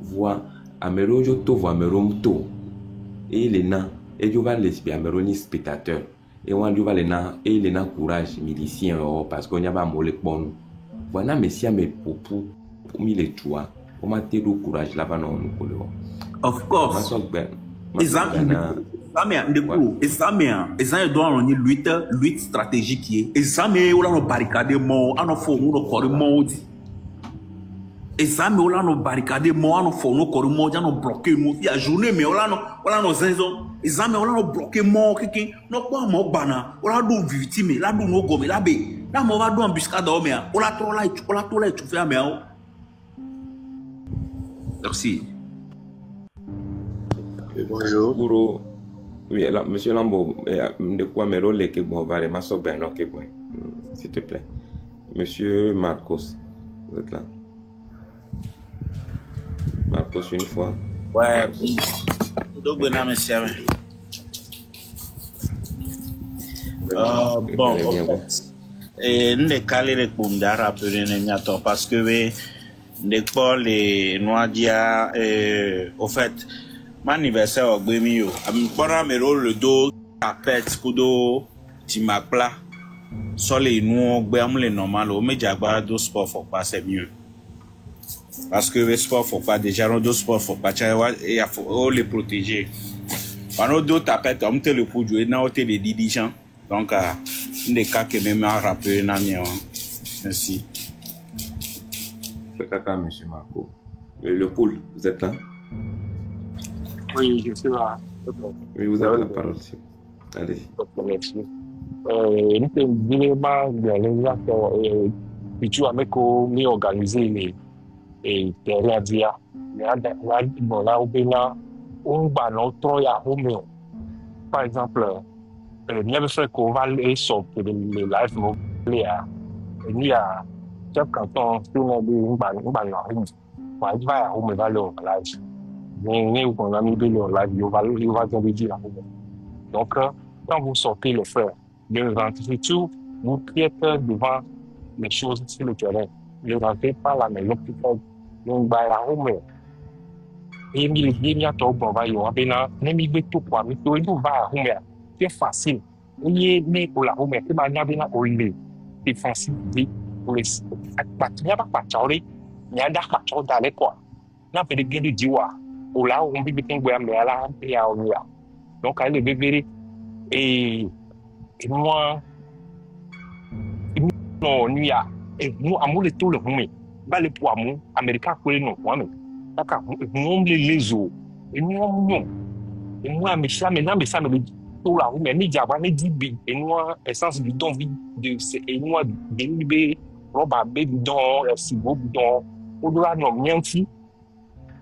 Voir Amérique, je te vois Amérique, et les nains. Et tu vas les spectateurs. Et on va les courage milicien parce qu'on y a pas molé bon. Voilà, messieurs, mes popous, pour me les tuer. Pour m'attirer le courage là-bas, non, nous. Of course. Lutte stratégique. Examen, on a barricade mort, on a fait un mort. Examen, on a barricade mort, on a fait un mort, on a bloqué nous. Il y a journée, mais on a nos zinzons. Examen, on a bloqué mort, quelqu'un. Non, pas mort, bana. On a deux victimes, là, nous, gomme, là, bé. Là, on va deux embuscades, on a trop là, tu fais un méo. Merci. Bonjour. Bourreau. Oui, alors, monsieur Lambo, de quoi me rôle que bon, va les masses ben, ok, bon, s'il te plaît. Monsieur Marcos, vous êtes là. Marcos, une fois. Ouais. Donc, bon, monsieur. Bon, et nous décaler les pommes d'arabe parce que nous les noirs dia au fait mon anniversaire au Gbemio ami pendant mes rôles le dos à pète pour do timapla sur les noirs Gbem les normal au médiabar do sport faut pas c'est mieux parce que le sport faut pas déjà no do sport faut pas et faut les protéger pendant d'autres tapette on te le pour jouer na hôtel de diligent donc des cas que même à rappeler na mien merci. C'est caca, monsieur Marco. Le pool, vous êtes là? Oui, je suis là. Oui, vous avez la parole. Allez-y. Merci. Nous sommes vraiment dans les acteurs et tu as mis organisé les terrains d'IA. Bon, là, on va notre ya home. Par exemple, il y a fait qu'on va aller sur les lives mobiles. Il y a quand on tourne un ballon, on va à home et va le live. Mais on a mis le live, il va tomber dire. Donc, quand vous sortez le frère, ne rentrez tout, vous êtes devant les choses sur le terrain. Ne rentrez pas la maison plus fort. Donc, à home. Et il y a tout bon, va y avoir bien, n'aimez tout quoi, mais tout il va à home. C'est facile. Il est pour la home, c'est pas bien au lit. C'est facile. Il n'y a pas de charlie, il y a pas de charlie d'aller quoi. N'a pas de gain de diwa. Ou là, on vit bien mais là, il y a un ya. Donc, elle est bébé. Et moi, non, il y a. Et nous, à moi, le tout le monde. Bah, le poids, mon américain, quoi, non, moi, mais. D'accord, nous, les eaux. Et nous, non. Et moi, mais ça, maintenant, mais ça, mais tout là, mais ni diable, ni dibi. Et nous, essence du don vide de. Et nous, bébé. Roba bidon, si beau bidon, au doigt non mianti,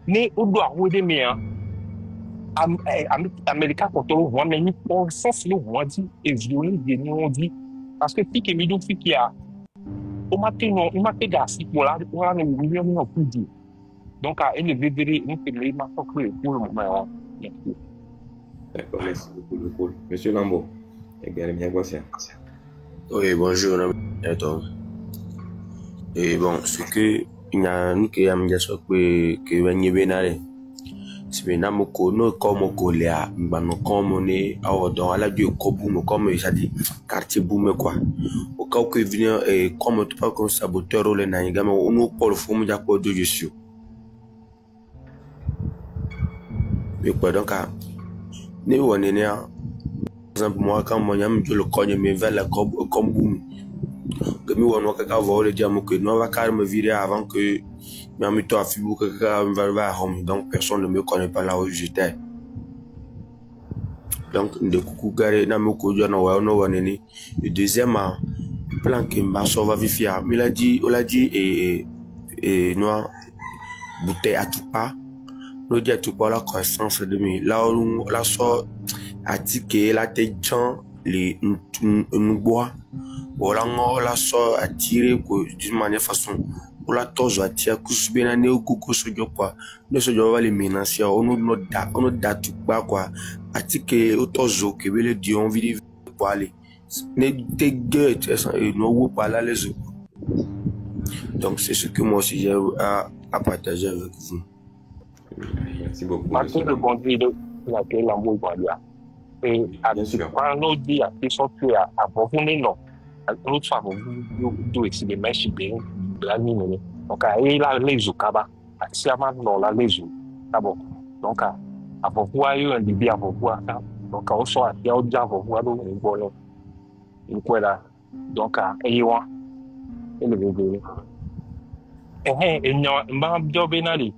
mais au doigt où des miens. Américain quand on voit mais ni pour sens le voit dit et violé des noms dit parce que pique midou pique ya. Au matin non, il m'a fait gassi pour là, on a nous millions non plus dit. Donc à elle bébé nous fait les ma pour le moment. D'accord, merci beaucoup le pôle. Monsieur Lambo, également bien quoi ça. Oui, bonjour, et bon, ce que il y a un qui a mis sur que venir venir si bien nous connaissons comme Coléa, nous comme né dans la du Kobuno comme j'ai dit quartier boum quoi. Au cas où vient et comme tu pas comme saboteur ou les naïgam on nous pour forme d'accord de gestion. Mais quoi donc né on est né par exemple moi quand moi j'aime le cogne mais vers la comme boum. Que mi wono kaka va le dire que non va carrément me virer avant que mi ami toi fibu kaka va home. Donc personne ne me connaît pas là où j'étais. Donc de coucou garé na me ko jona wa no waneni. Le deuxième plan que m'a sauvé vifia. Il a dit et noir bouteille à tout pas. Nous dit à tout pas la connaissance de mi. Là où la sort a tiqué la tête les nous bois. Voilà la sort a tiré d'une manière façon. Pour la toge à tirer couche bien au coucou sur quoi. Nous se va les menacer. On nous da tout pas quoi. A tiqué au toge que le dion vit pour aller. Ne dégueule et nous pas là les autres. Donc c'est ce que moi aussi j'ai à partager avec vous. Merci beaucoup. Martin rebondit de laquelle l'embrouille va dire. Et à quand nous dit à qui sont tués à Bovune, non. L'autre fois, vous devez essayer de mettre bien la ligne. Donc, il a les Zoukaba, à Siaman, non, la les Zou. D'abord. Donc, à Bovua, il y a un débit à Bovua. Donc, on soit il y a un débit à Bovua, donc, il y a donc, à Ewa, et le bébé. Et il y a un job énali.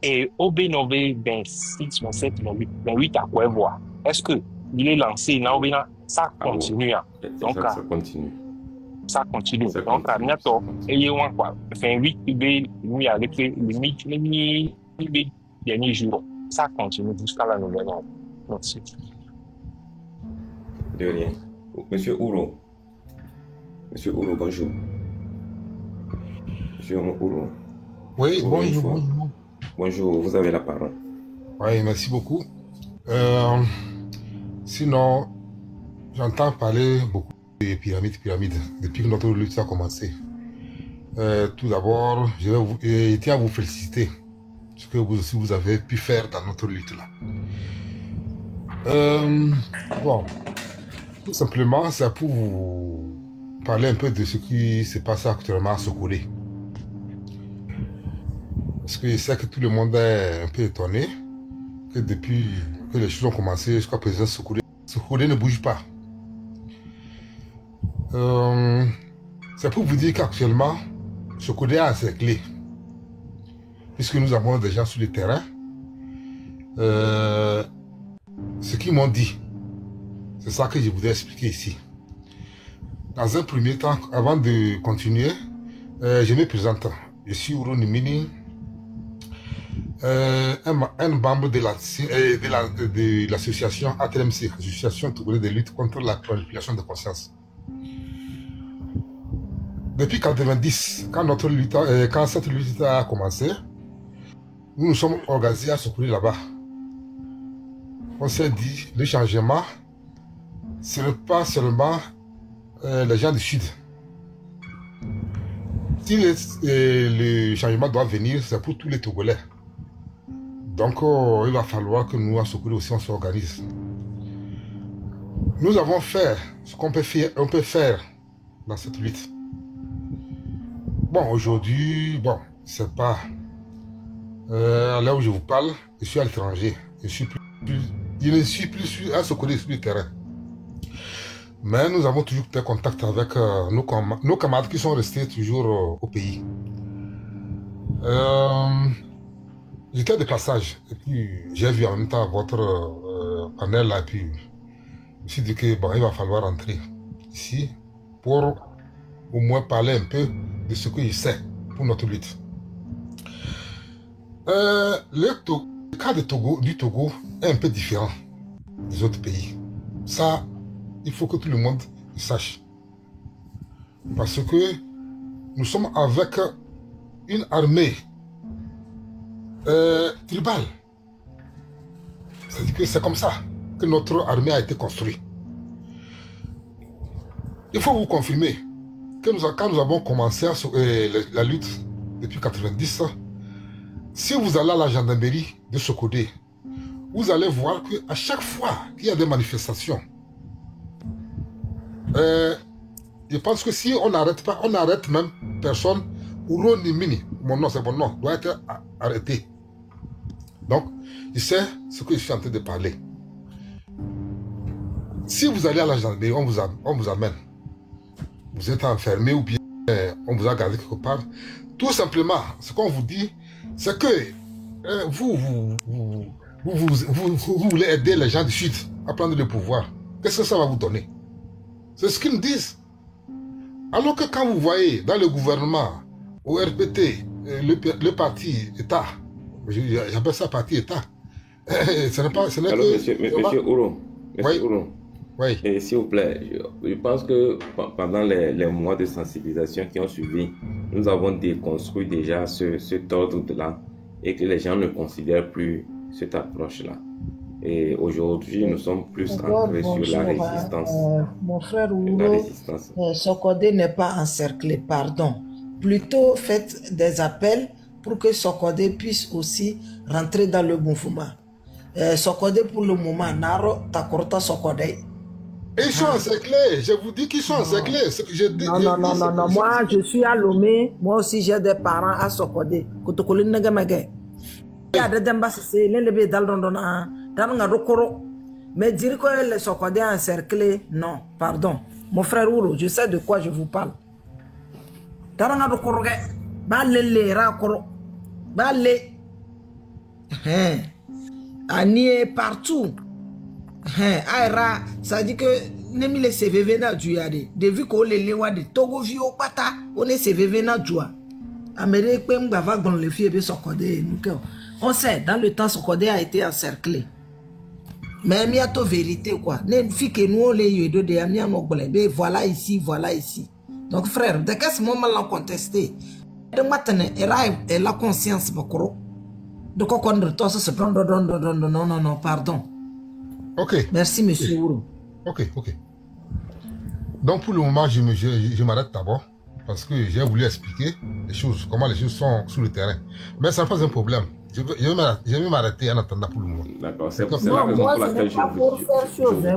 Et au Bénové, ben 6, ben 7, ben 8 à quoi voir. Est-ce que il est lancé, ça continue. Donc, ça continue. Ça continue. Donc, à bientôt, et il y a quoi. Enfin, 8, il a les derniers jours. Ça continue jusqu'à la nouvelle ordre. Merci. De rien. Monsieur Ouro. Monsieur Ouro, bonjour. Monsieur Ouro. Oui, bonjour. Bonjour, vous avez la parole. Oui, merci beaucoup. Sinon, j'entends parler beaucoup de pyramides, depuis que notre lutte a commencé. Tout d'abord, je tiens à vous féliciter ce que vous aussi vous avez pu faire dans notre lutte là. Bon, tout simplement, c'est pour vous parler un peu de ce qui se passe actuellement à Sokolé. Parce que je sais que tout le monde est un peu étonné que depuis que les choses ont commencé jusqu'à présent, Sokolé ne bouge pas. C'est pour vous dire qu'actuellement, Sokolé a encerclé. Puisque nous avons des gens sur le terrain. Ce qu'ils m'ont dit, c'est ça que je voudrais expliquer ici. Dans un premier temps, avant de continuer, je me présente. Je suis Ouro Nimini, un membre de l'association ATMC, Association Togolaise de lutte contre la manipulation de conscience. Depuis 1990, quand cette lutte a commencé, nous nous sommes organisés à Sokolé là-bas. On s'est dit, le changement, ce n'est pas seulement les gens du Sud. Si le changement doit venir, c'est pour tous les Togolais. Donc, il va falloir que nous, à Sokolé aussi, on s'organise. Nous avons fait ce qu'on peut faire dans cette lutte. Bon, aujourd'hui, c'est pas... là où je vous parle, je suis à l'étranger. Je ne suis plus à Sokolé sur le terrain. Mais nous avons toujours des contacts avec nos camarades qui sont restés toujours au pays. J'étais de passage et puis j'ai vu en même temps votre panel là et puis je me suis dit que il va falloir rentrer ici pour au moins parler un peu de ce que je sais pour notre lutte. Le cas du Togo est un peu différent des autres pays. Ça, il faut que tout le monde le sache. Parce que nous sommes avec une armée tribale. C'est-à-dire que c'est comme ça que notre armée a été construite. Il faut vous confirmer que quand nous avons commencé la lutte depuis 1990, si vous allez à la gendarmerie de Sokodé, vous allez voir qu'à chaque fois qu'il y a des manifestations, je pense que si on n'arrête pas, on n'arrête même personne. Ouro Nimini, mon nom, c'est mon nom, doit être arrêté. Donc, je sais ce que je suis en train de parler. Si vous allez à la gendarmerie, on vous amène. vous êtes enfermé ou bien on vous a gardé quelque part. Tout simplement, ce qu'on vous dit, c'est que vous voulez aider les gens du Sud à prendre le pouvoir. Qu'est-ce que ça va vous donner? C'est ce qu'ils nous disent. Alors que quand vous voyez dans le gouvernement, au RPT, le parti État, j'appelle ça parti État, ce n'est pas... Alors, monsieur Ouro, oui. Et s'il vous plaît, je pense que pendant les mois de sensibilisation qui ont suivi, nous avons déconstruit déjà cet ordre-là et que les gens ne considèrent plus cette approche-là. Et aujourd'hui, nous sommes plus ancrés sur la résistance. Mon frère Ouro, Sokodé n'est pas encerclé, pardon. Plutôt faites des appels pour que Sokodé puisse aussi rentrer dans le mouvement. Sokodé pour le moment, Naro, Takorta Sokodé. Ils sont encerclés, je vous dis qu'ils sont encerclés. Ce que je dis, non, moi je suis à Lomé, moi aussi j'ai des parents à Sokodé. Kotokolin Nagamage. Il y a des dembasses, les levés d'Aldondona, dans Rokoro. Mais dire que les Sokodé encerclés, non, pardon. Mon frère Ouro, je sais de quoi je vous parle. Dans Rokoro, Balé, Rakoro, Balé. Anié partout. Aïra, ça dit que nemi le CVV na djouade. Depuis qu'on les lewa de Togo vio pata, on est CVV na djoua. Amérique peut m'gava gon le fie be Sokodé. On sait, dans le temps Sokodé a été encerclé. Mais il y a tout vérité quoi. Ne fi que nous les yedo de amia mogole. Voilà ici, voilà ici. Donc frère, de quel moment l'on contesté? De maintenant, elle a conscience bakoro. De quoi qu'on retourne se prendre non, pardon. Ok. Merci, monsieur Ouro. Ok. Donc, pour le moment, je m'arrête d'abord parce que j'ai voulu expliquer les choses, comment les choses sont sur le terrain. Mais ça n'est pas un problème. Je vais m'arrêter en attendant pour le moment. D'accord, c'est la raison pour laquelle je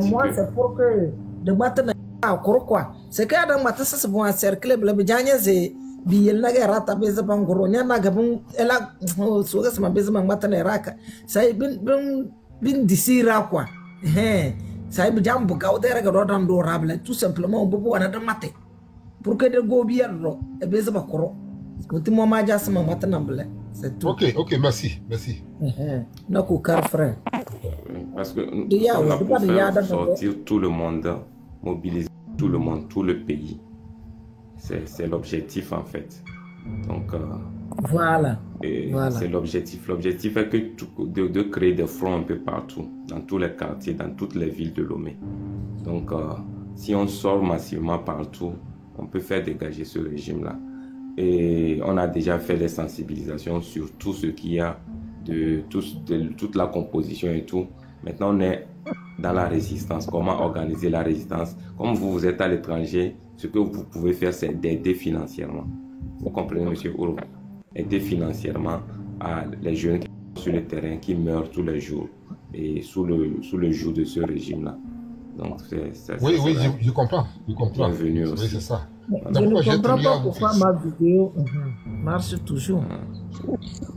vous moi, c'est pour que de maintenant, quoi. C'est que dans matin, ça se voit un cercle, le bijanya, c'est. Biel na guerra ta beza bangoro nya na gabun ela so ga sama beza mangmata na raka sai bin disira quoi sai bi jambu gaudera ga rodan do rable tout simplement bobo wana da mate pour que de go bier ro e beza bakoro kuti mo ma ja sama mata na ble c'est tout. Ok, merci. Na ko car frère parce que on a pour faire sortir tout le monde, mobiliser tout le monde, tout le pays. C'est l'objectif en fait. Donc, voilà. C'est l'objectif. L'objectif est que de créer des fronts un peu partout, dans tous les quartiers, dans toutes les villes de Lomé. Donc, si on sort massivement partout, on peut faire dégager ce régime-là. Et on a déjà fait des sensibilisations sur tout ce qu'il y a, de toute la composition et tout. Maintenant, on est dans la résistance. Comment organiser la résistance? Comme vous êtes à l'étranger, ce que vous pouvez faire, c'est d'aider financièrement. Vous comprenez, monsieur Ouro? Aider financièrement à les jeunes qui sont sur le terrain, qui meurent tous les jours et sous le joug de ce régime-là. Donc, oui, je comprends. Bienvenue aussi. Oui, c'est ça. Je ne comprends pas pourquoi ma vidéo marche toujours.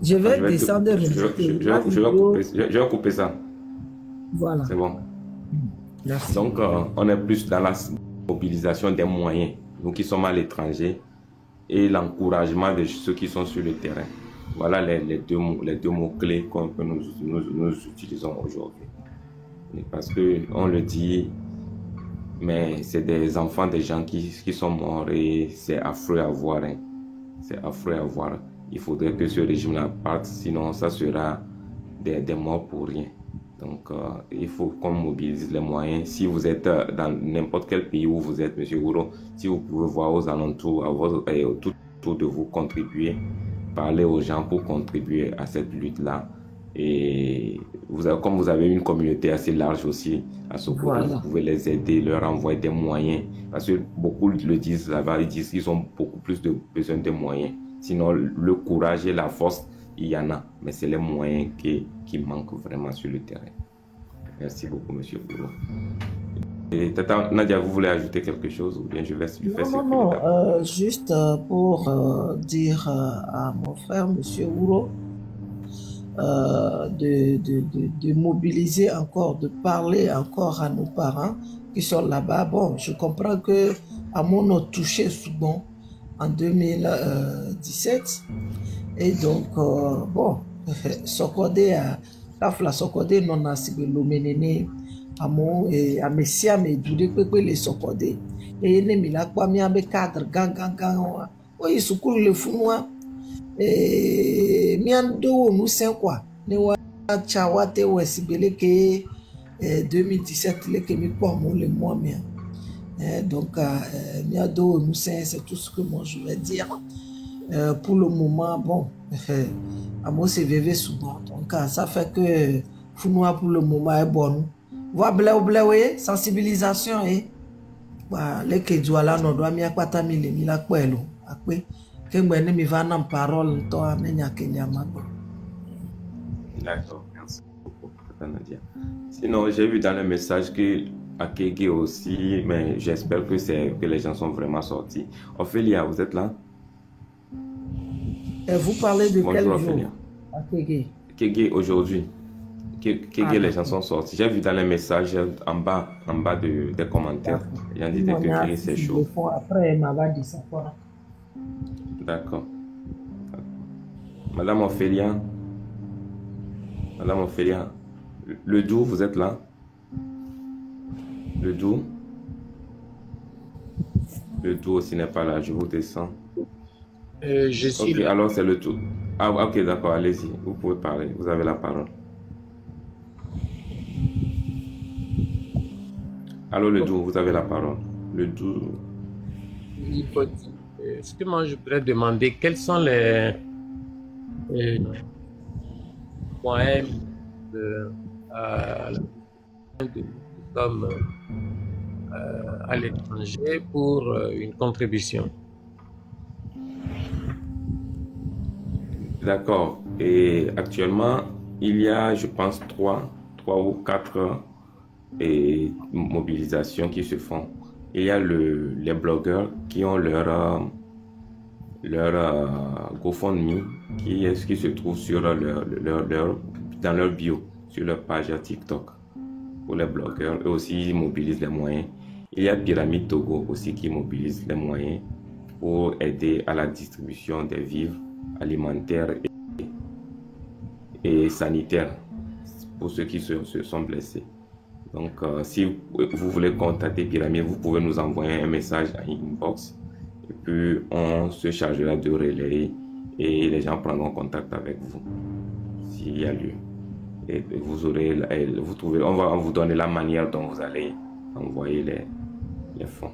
Je vais descendre. Je vais couper ça. Voilà. C'est bon. Merci. Donc, on est plus dans la mobilisation des moyens, nous qui sommes à l'étranger, et l'encouragement de ceux qui sont sur le terrain. Voilà les deux mots clés que nous utilisons aujourd'hui. Parce qu'on le dit, mais c'est des enfants des gens qui sont morts et c'est affreux à voir. C'est affreux à voir. Il faudrait que ce régime-là parte, sinon ça sera des morts pour rien. Donc, il faut qu'on mobilise les moyens. Si vous êtes dans n'importe quel pays où vous êtes, monsieur Ouro, si vous pouvez voir aux alentours, tout autour de vous, contribuer, parler aux gens pour contribuer à cette lutte-là. Et comme vous avez une communauté assez large aussi à ce point, vous pouvez les aider, leur envoyer des moyens. Parce que beaucoup le disent là-bas, ils disent qu'ils ont beaucoup plus besoin de moyens. Sinon, le courage et la force, il y en a, mais c'est les moyens qui manquent vraiment sur le terrain. Merci beaucoup, monsieur Ouro. Et Tata Nadia, vous voulez ajouter quelque chose ou bien je vais lui faire Non, juste pour dire à mon frère, monsieur Ouro, de mobiliser encore, de parler encore à nos parents qui sont là-bas. Bon, je comprends que à mon touché souvent en 2017. Et donc, bon, Sokode la fla Sokode non a sibe lomenene amo et a messia me dude pepe le Sokode et ne mi la kwa mi abe cadre gang o yi sukulu le funwa et mi ando nous sen quoi ne wa chawate wesibele ke 2017 le ke mi kwa mo le moi mi donc mi ado nous sen, c'est tout ce que moi je vais dire. Pour le moment, bon, à moi c'est VV souvent. Donc ça fait que Founoua pour le moment est bon. Voir blé, sensibilisation et les que tu as là, non doit m'y acquatter mille la quelo. Après, que moi ne m'y va en parole, toi, n'enya Kenya Mago. D'accord, merci beaucoup, Nadia. Sinon, j'ai vu dans le message que à Kege aussi, mais j'espère que les gens sont vraiment sortis. Ophélia, vous êtes là? Vous parlez de Bonjour, quel jour? Ophélia. Kege aujourd'hui. Kege, les gens sont sortis. J'ai vu dans les messages en bas des commentaires. Les gens disaient que Kege c'est chaud. Après, elle m'a dit ça. D'accord. Madame Ophélia, le Doux, vous êtes là? Le Doux aussi n'est pas là, je vous descends. Je suis Ok, là. alors c'est le Doux. Ah, ok, d'accord, allez-y, vous pouvez parler, vous avez la parole. Alors le Doux, vous avez la parole. Le Doux. Ce que moi je voudrais demander, quels sont les moyens comme à l'étranger pour une contribution? D'accord. Et actuellement, il y a, je pense, 3 ou 4 mobilisations qui se font. Il y a les blogueurs qui ont leur GoFundMe qui se trouve sur dans leur bio, sur leur page TikTok. Pour les blogueurs, eux aussi ils mobilisent les moyens. Il y a Pyramide Togo aussi qui mobilise les moyens pour aider à la distribution des vivres alimentaires et sanitaires pour ceux qui se sont blessés. Donc, si vous voulez contacter Pyramide, vous pouvez nous envoyer un message à inbox et puis on se chargera de relayer et les gens prendront contact avec vous s'il y a lieu. Et on va vous donner la manière dont vous allez envoyer les fonds.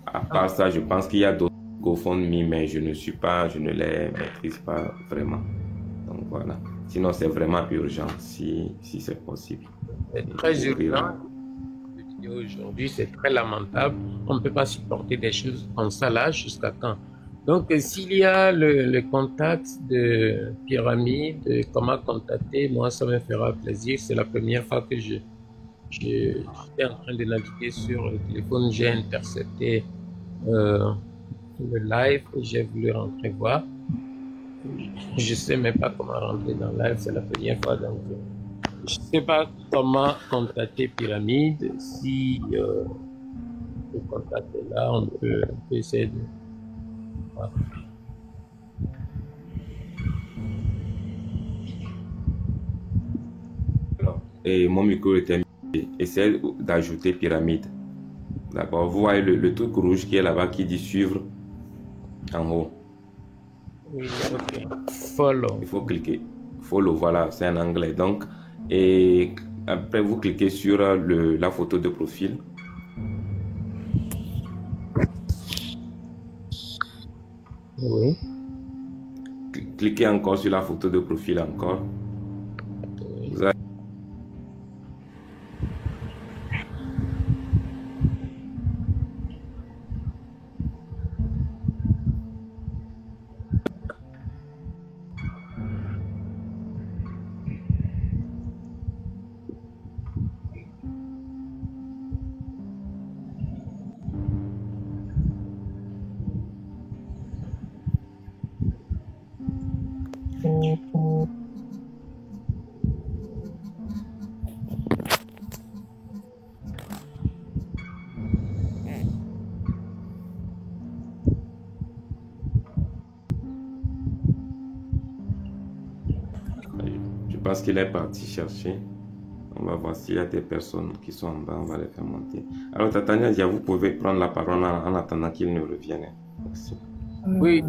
À part ça, je pense qu'il y a d'autres GoFundMe, mais je ne les maîtrise pas vraiment. Donc voilà. Sinon, c'est vraiment urgent si c'est possible. C'est très urgent. Aujourd'hui, c'est très lamentable. On ne peut pas supporter des choses comme ça là jusqu'à quand? Donc, s'il y a le contact de Pyramide, comment contacter, moi, ça me fera plaisir. C'est la première fois que j'étais en train de naviguer sur le téléphone. J'ai intercepté le live et j'ai voulu rentrer voir. Je ne sais même pas comment rentrer dans le live, c'est la première fois. Donc, je ne sais pas comment contacter Pyramide. Si le contact est là, on peut essayer de... Voilà. Et mon micro était muté. Essayez d'ajouter Pyramide. D'accord. Vous voyez le truc rouge qui est là-bas qui dit suivre en haut. Oui, ok. Follow. Il faut cliquer. Follow, voilà, c'est en anglais. Donc, et après vous cliquez sur la photo de profil. Oui. Cliquez encore sur la photo de profil encore. Vous avez... pense qu'il est parti chercher. On va voir s'il y a des personnes qui sont en bas, on va les faire monter. Alors, Tatania, vous pouvez prendre la parole en attendant qu'il ne revienne. Merci. Oui,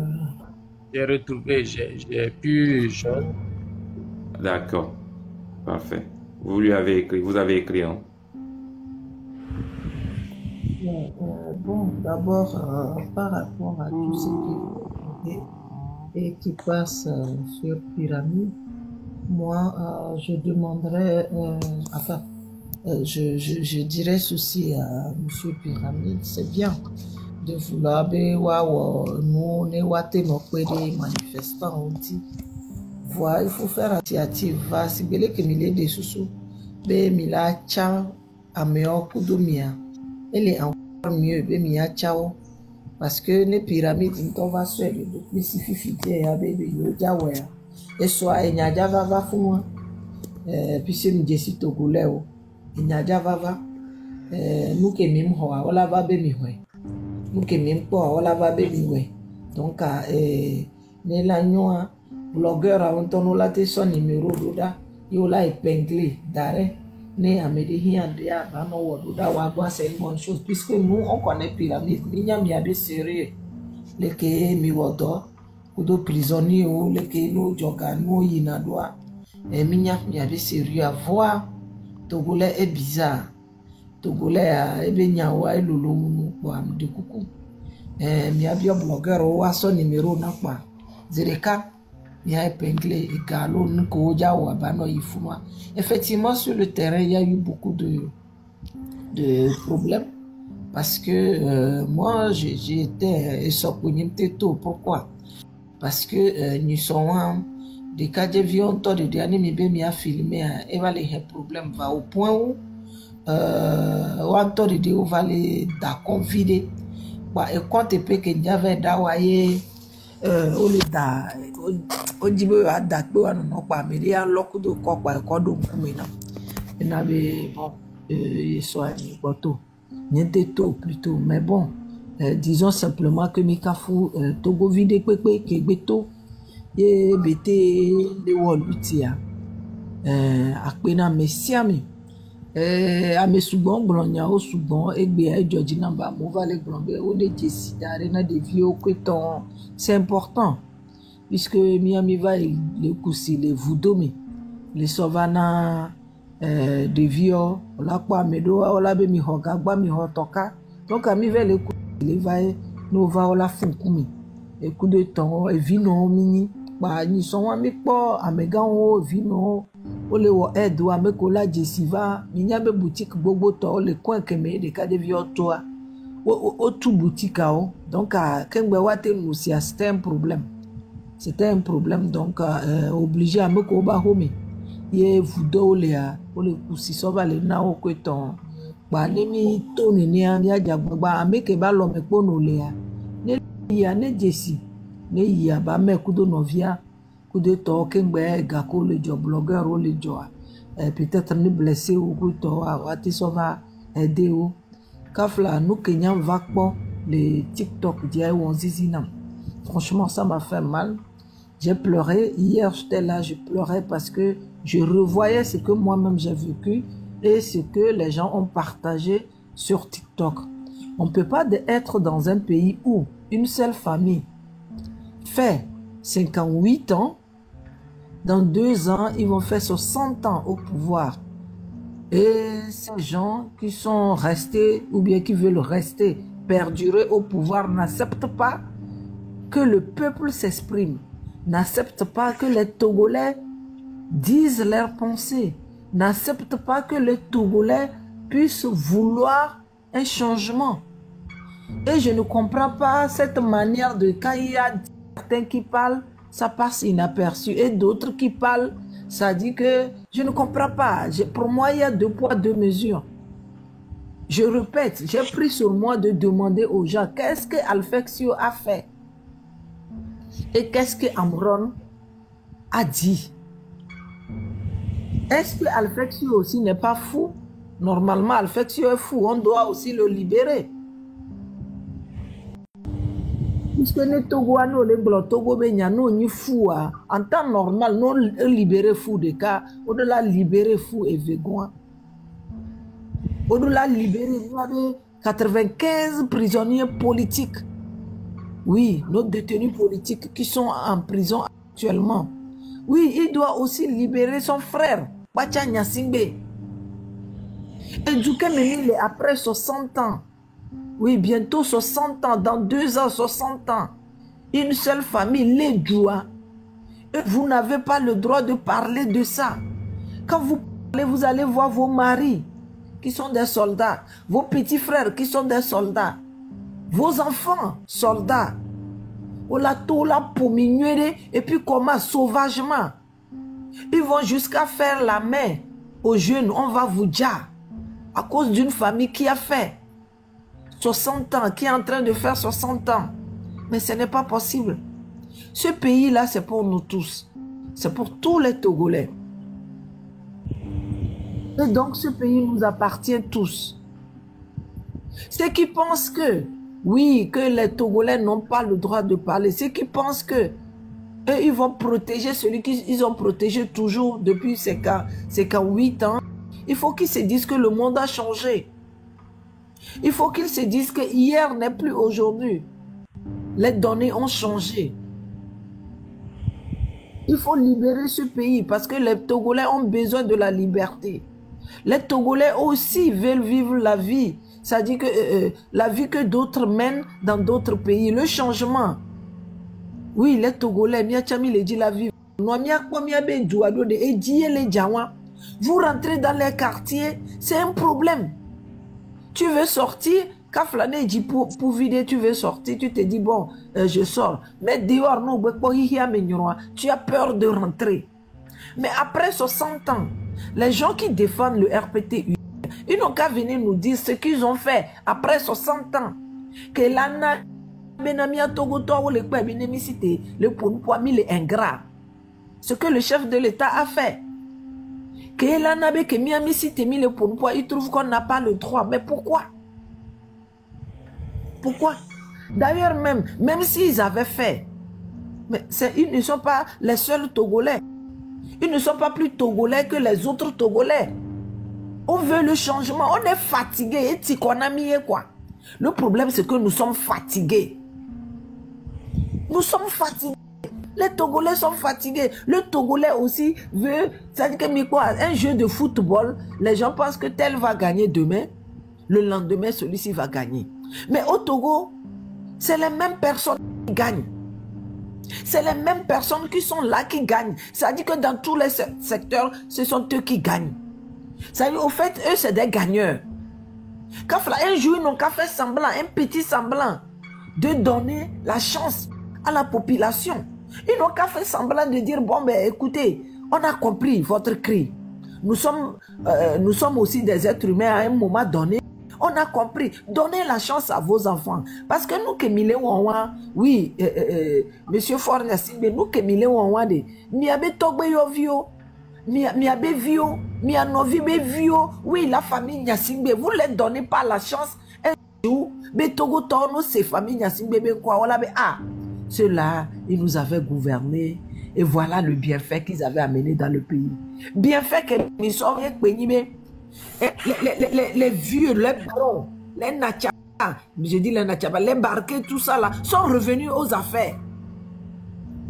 j'ai retrouvé, j'ai pu jeune. D'accord, parfait. Vous avez écrit, hein? Bon, d'abord, par rapport à tout ce qui est et qui passe sur Pyramide, moi, je demanderais, je dirais ceci à M. Pyramide, c'est bien de vouloir nous, les manifestants, on dit, voilà, il faut faire initiative, va, si vous que mille des sous, mais mila tcha, à meilleur coup de mien, elle est encore mieux, mais mia tchao. Parce que les pyramides, on va se faire des spécificités, et soit il y a déjà va fou, puis c'est une jessie togolais, il y a déjà va, nous qui même hoa, on la va bémir, nous qui même pas, on la va bémir. Donc, les lagnois, blogueurs, avant ton la son numéro d'oda, il l'a épinglé d'arrêt. Né à Médéhien, c'est une bonne chose, puisque nous, on connaît Pyramide, il y a des sérieux, les qui mi wodo, ou de prisonniers, ou les qui nous joganou, yinadoa, et minya, il y a des sérieux à voir. Togolais est bizarre. Togolais est benyawa et loulou, de coucou. Il y a bien blogueur, ou à son numéro, n'a pas. Zereka. Il y a épinglé et galon, effectivement, sur le terrain, il y a eu beaucoup de problèmes parce que moi, j'ai été tôt. Pourquoi? Parce que nous sommes des cas de violence, de dernier, mais a filmé, et va les problèmes va au point où on va les d'accord vider. Et quand tu peux qu'il y avait d'awaye. On dit que à date on n'a pas mais il y a beaucoup de quoi donc il avait bon soit bateau tout plutôt mais bon disons simplement que Mikafu Togo vide pepe que beto et bete les wolutia akpena mesiami ame sugbon blonya o sugbon egbe ejoji namba mo va les blombe o de jesi arena de vieux coton c'est important puisque Miami va les coussi les voudomi les sauvana de vieux la kwa medo ola be mi hoga gba mi hotoka donc ami va les coussi les va no va ola funkumi e coup de temps e vino mini ba ni so ami po amega o vino o le wo edo ameko la jesiva minya be boutique gbogbo to le coin keme de ka de vieux toi o tout boutique o donc kengbe wate nous c'était un problème. C'était un problème, donc obligé à me koba homi. Ye vudo le kusi soba le na o kweton. Ba nemi to ni anya jagba ameke ba lo me pono le ya. Ne ya ne jesi. Ne ya ba me kudo novia. Kudo to kengbe gako le job blogueur o le joa. Peut-être ne blessé ou kuto ati soba aider o. Kafla nous Kenyans va pas les TikTok d'hier ou en zizinam. Franchement, ça m'a fait mal. J'ai pleuré. Hier, j'étais là, je pleurais parce que je revoyais ce que moi-même j'ai vécu et ce que les gens ont partagé sur TikTok. On ne peut pas être dans un pays où une seule famille fait 58 ans. Dans 2 ans, ils vont faire 60 ans au pouvoir. Et ces gens qui sont restés ou bien qui veulent rester, perdurer au pouvoir, n'acceptent pas que le peuple s'exprime, n'acceptent pas que les Togolais disent leurs pensées, n'acceptent pas que les Togolais puissent vouloir un changement. Et je ne comprends pas cette manière de quand il y a certains qui parlent, ça passe inaperçu, et d'autres qui parlent, ça dit que je ne comprends pas. Pour moi, il y a 2 poids, 2 mesures. Je répète, j'ai pris sur moi de demander aux gens qu'est-ce que Alfexio a fait et qu'est-ce que Amron a dit. Est-ce que Alfexio aussi n'est pas fou? Normalement, Alfexio est fou, on doit aussi le libérer. Puisque les Togo, nous, les Togo, nous, ni fou, en temps normal, nous libérer fou de cas, au-delà libérer fou et végoin. Au-delà libérer, nous avons 95 prisonniers politiques. Oui, nos détenus politiques qui sont en prison actuellement. Oui, il doit aussi libérer son frère, Bacha Nyasingbe. Et Djouké Menil est après 60 ans. Oui, bientôt 60 ans, dans 2 ans, 60 ans. Une seule famille, les Djoua. Et vous n'avez pas le droit de parler de ça. Quand vous parlez, vous allez voir vos maris qui sont des soldats, vos petits frères qui sont des soldats, vos enfants soldats. Ola tola pomignere et puis comment sauvagement. Ils vont jusqu'à faire la main aux jeunes, on va vous dire, à cause d'une famille qui a fait 60 ans, qui est en train de faire 60 ans. Mais ce n'est pas possible. Ce pays-là, c'est pour nous tous. C'est pour tous les Togolais. Et donc, ce pays nous appartient tous. Ceux qui pensent que, oui, que les Togolais n'ont pas le droit de parler, ceux qui pensent que eux, ils vont protéger celui qu'ils ont protégé toujours depuis ces 8 ans, il faut qu'ils se disent que le monde a changé. Il faut qu'ils se disent que hier n'est plus aujourd'hui. Les données ont changé. Il faut libérer ce pays parce que les Togolais ont besoin de la liberté. Les Togolais aussi veulent vivre la vie. C'est-à-dire que la vie que d'autres mènent dans d'autres pays. Le changement. Oui, les Togolais, les dit la vie. Vous rentrez dans les quartiers, c'est un problème. Tu veux sortir, Kaflane dit pour vider, tu veux sortir, tu te dis bon, je sors. Mais dehors, non, tu as peur de rentrer. Mais après 60 ans, les gens qui défendent le RPTU, ils n'ont qu'à venir nous dire ce qu'ils ont fait après 60 ans. Que l'ana benamia Togo ou le benémicité, le poids est ingrat. Ce que le chef de l'État a fait. Que l'ana be que miamicité mis le poids, il trouve qu'on n'a pas le droit. Mais pourquoi? Pourquoi? D'ailleurs, même s'ils avaient fait, mais ils ne sont pas les seuls Togolais. Ils ne sont pas plus Togolais que les autres Togolais. On veut le changement. On est fatigué. Et qu'on a mis quoi? Le problème, c'est que nous sommes fatigués. Nous sommes fatigués. Les Togolais sont fatigués. Le Togolais aussi veut, c'est-à-dire que quoi, un jeu de football, les gens pensent que tel va gagner demain. Le lendemain, celui-ci va gagner. Mais au Togo, c'est les mêmes personnes qui gagnent. C'est les mêmes personnes qui sont là qui gagnent. C'est-à-dire que dans tous les secteurs, ce sont eux qui gagnent. C'est-à-dire, au fait, eux, c'est des gagneurs. Quand un jour, ils n'ont qu'à faire semblant, un petit semblant, de donner la chance à la population. Ils n'ont qu'à faire semblant de dire, bon, ben écoutez, on a compris votre cri. Nous sommes aussi des êtres humains à un moment donné. On a compris. Donnez la chance à vos enfants. Parce que nous, Kemile Ouawa, oui, monsieur Fornasimbe, nous, Kemile Ouawa, miabe togbe yo vio, miabe vio, mianovibe vio, oui, la famille Nyasimbe, vous ne leur donnez pas la chance. Un jour, Betogo Torno, ces familles Nyasimbe, quoi, ah, ceux-là, ils nous avaient gouverné. Et voilà le bienfait qu'ils avaient amené dans le pays. Bienfait que nous sommes les vieux, les barons, les Natchaba, je dis les Natchaba, les barquets, tout ça là, sont revenus aux affaires.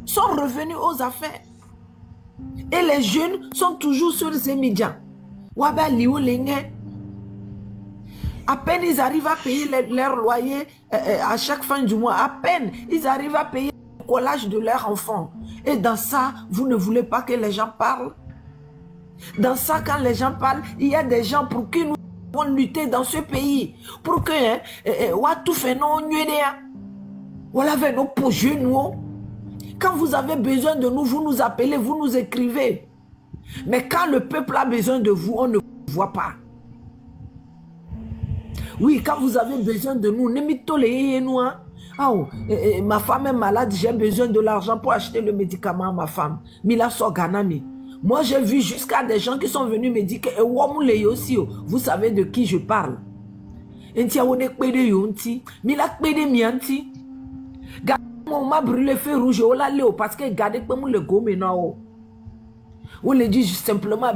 Sont revenus aux affaires. Et les jeunes sont toujours sur ces médias. À peine ils arrivent à payer leur loyer à chaque fin du mois. À peine ils arrivent à payer le collage de leurs enfants. Et dans ça, vous ne voulez pas que les gens parlent? Dans ça, quand les gens parlent, il y a des gens pour qui nous devons lutter dans ce pays. Pour que, tout fait non, voilà, nos pour genoux. Quand vous avez besoin de nous, vous nous appelez, vous nous écrivez. Mais quand le peuple a besoin de vous, on ne vous voit pas. Oui, quand vous avez besoin de nous, nous. Oh, ma femme est malade, j'ai besoin de l'argent pour acheter le médicament à ma femme. Mila Soganami. Moi, j'ai vu jusqu'à des gens qui sont venus me dire que vous savez de qui je parle. On m'a brûlé le feu rouge, on l'a léo parce que regardez comment le gomme maintenant. On le dit simplement,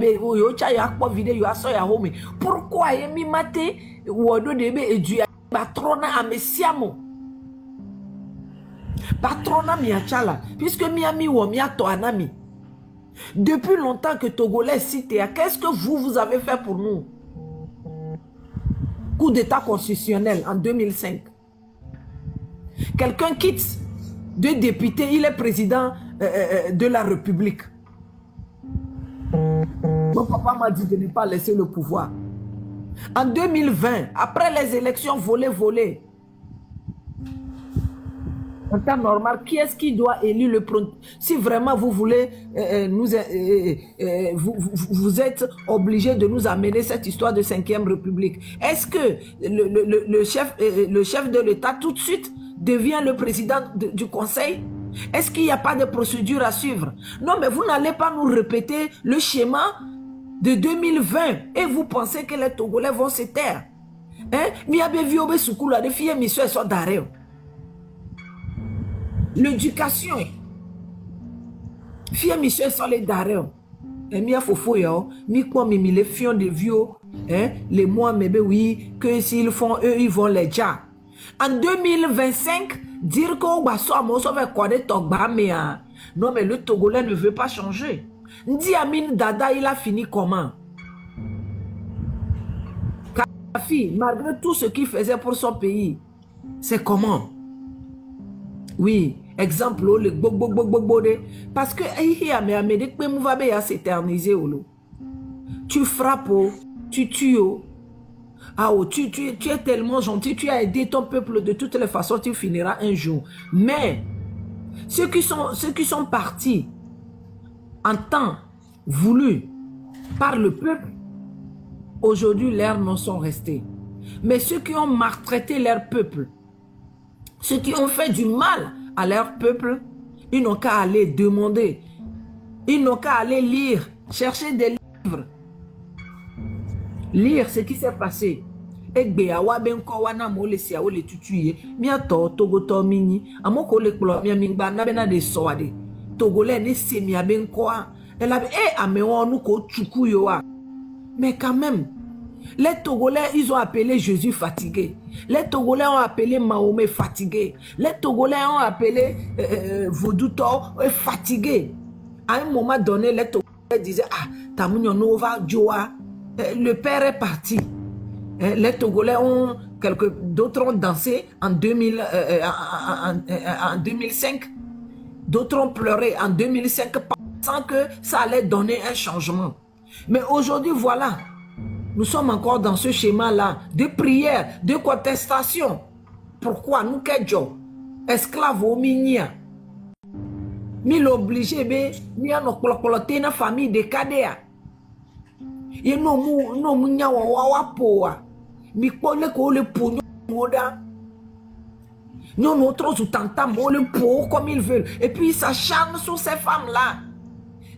pourquoi il m'a maté ou et du patrona à Messiamo? Patrona miachala, puisque Miami ou Miato Anami. Depuis longtemps que Togolais cité, qu'est-ce que vous avez fait pour nous? Coup d'état constitutionnel en 2005. Quelqu'un quitte de député, il est président de la République. Mon papa m'a dit de ne pas laisser le pouvoir. En 2020, après les élections volées, en temps normal, qui est-ce qui doit élire le premier? Si vraiment vous voulez, vous êtes obligé de nous amener cette histoire de 5e République. Est-ce que le chef de l'État tout de suite devient le président du Conseil? Est-ce qu'il n'y a pas de procédure à suivre? Non, mais vous n'allez pas nous répéter le schéma de 2020 et vous pensez que les Togolais vont se taire. L'éducation. Fille Michel sont les d'arrêt. Et mi a fofo yo, mi quoi mi les fions de vieux, les mois mais oui, que s'ils font eux ils vont les déjà. En 2025, dire qu'on va sauver quoi de Togba mais non mais le Togolais ne veut pas changer. Ndi Amin Dada il a fini comment? Kadhafi, malgré tout ce qu'il faisait pour son pays, c'est comment? Oui, exemple, le parce que s'éterniser. Tu frappes, tu tues. Tu es tellement gentil, tu as aidé ton peuple de toutes les façons, tu finiras un jour. Mais ceux qui sont partis en temps voulu par le peuple, aujourd'hui leurs noms sont restés. Mais ceux qui ont maltraité leur peuple, ceux qui ont fait du mal à leur peuple, ils n'ont qu'à aller demander, ils n'ont qu'à aller lire, chercher des livres, lire ce qui s'est passé. Mais quand même, les Togolais, ils ont appelé Jésus fatigué. Les Togolais ont appelé Mahomet fatigué. Les Togolais ont appelé Vaudoutor fatigué. À un moment donné, les Togolais disaient, ah, Tamunyo Nova Joa, le père est parti. Les Togolais ont, d'autres ont dansé en 2005. D'autres ont pleuré en 2005 pensant que ça allait donner un changement. Mais aujourd'hui, voilà. Nous sommes encore dans ce schéma-là de prière, de contestation. Pourquoi nous qu'est-ce esclaves au minia? Mi l'obligé, mi a nos famille de Kadea. Et nous mounia wawa poa. Mi pole ko le pognon moda. Nous notre sous tantam le po comme ils veulent. Et puis ils s'acharnent sur ces femmes-là.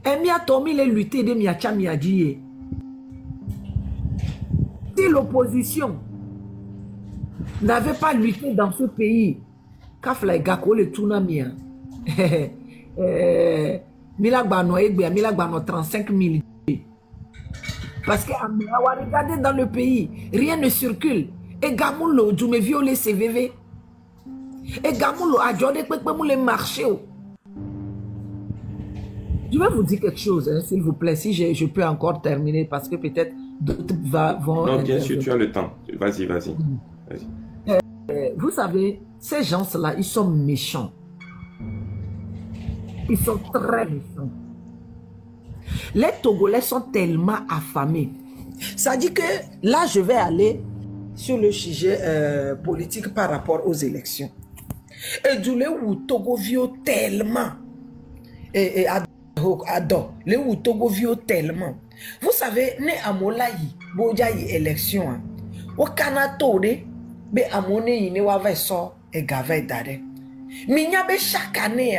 Et mi a tombé les lutter de miacha miadie. Si l'opposition n'avait pas lutté dans ce pays, Kafla Gako le Tunamia, Milagbano Egbe, Milagbano 35 000. Parce que regardez dans le pays, rien ne circule. Et Gamoulo, tu me violé CVV. Et Gamoulo a jodé le marché. Je vais vous dire quelque chose, hein, s'il vous plaît, si je peux encore terminer, parce que peut-être d'autres vont... Non, bien sûr, tu as le temps. Vas-y. Vous savez, ces gens-là, ils sont méchants. Ils sont très méchants. Les Togolais sont tellement affamés. Ça dit que là, je vais aller sur le sujet politique par rapport aux élections. Et du lieu où Togo vit tellement... les où Togo vit tellement. Vous savez, né à Molayi, Bojayi élection. Au Canada, be amone yine wa veso e gave dare. Minya be chaque année,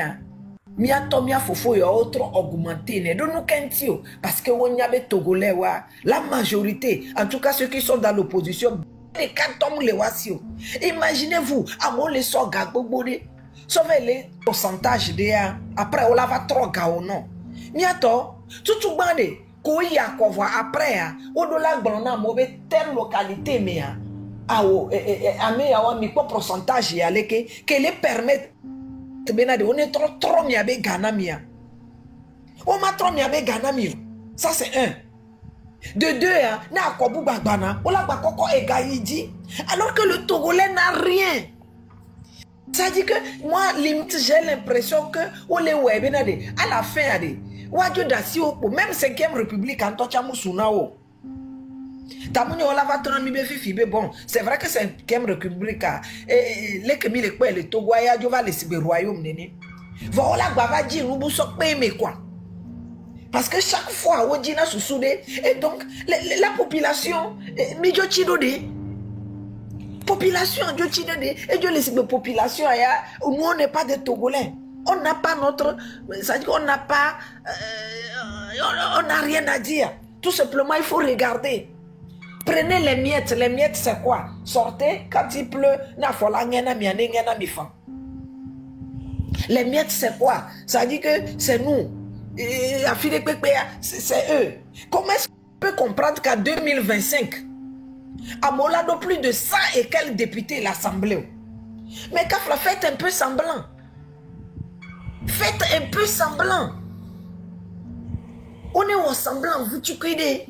mi atomia fofo yo autre augmenté ne do nous kentio parce que wonya be Togolais wa la majorité, en tout cas ceux qui sont dans l'opposition, les cantons les wasio. Imaginez-vous, amon les so gagbobode. sauf les pourcentages de après on la va trop gao non miato tout bande ko ya ko voir après au dollar blona mauvais telle localité mais awo ame ya wa mi ko pourcentage ya leke que les permettre benade on est trop mi abe Ghana mia on m'a trop mi abe Ghana mia ça c'est un de deux na ko bu gbagbana on la gba koko egaidi alors que le Togolais n'a rien. Ça dit que moi limite j'ai l'impression que on les web à la fin même 5e république en Tochamusunao. Bon, c'est vrai que 5e république et les que les quoi les Togo ya va les royaume nene. Voilà baba dit nous boussok mais quoi. Parce que chaque fois on dit na soussoudé et donc la population mijo chidode population et Dieu laisse la population nous on n'est pas des Togolais, on n'a pas notre, ça dit qu'on n'a pas on n'a rien à dire, tout simplement il faut regarder. Prenez les miettes c'est quoi? Sortez quand il pleut, les miettes c'est quoi? Ça dit que c'est nous, c'est eux. Comment est-ce qu'on peut comprendre qu'à 2025 à Molado, plus de 100 et quelques députés l'Assemblée. Mais Kafla, faites un peu semblant. Faites un peu semblant. On est au semblant, vous tu connais.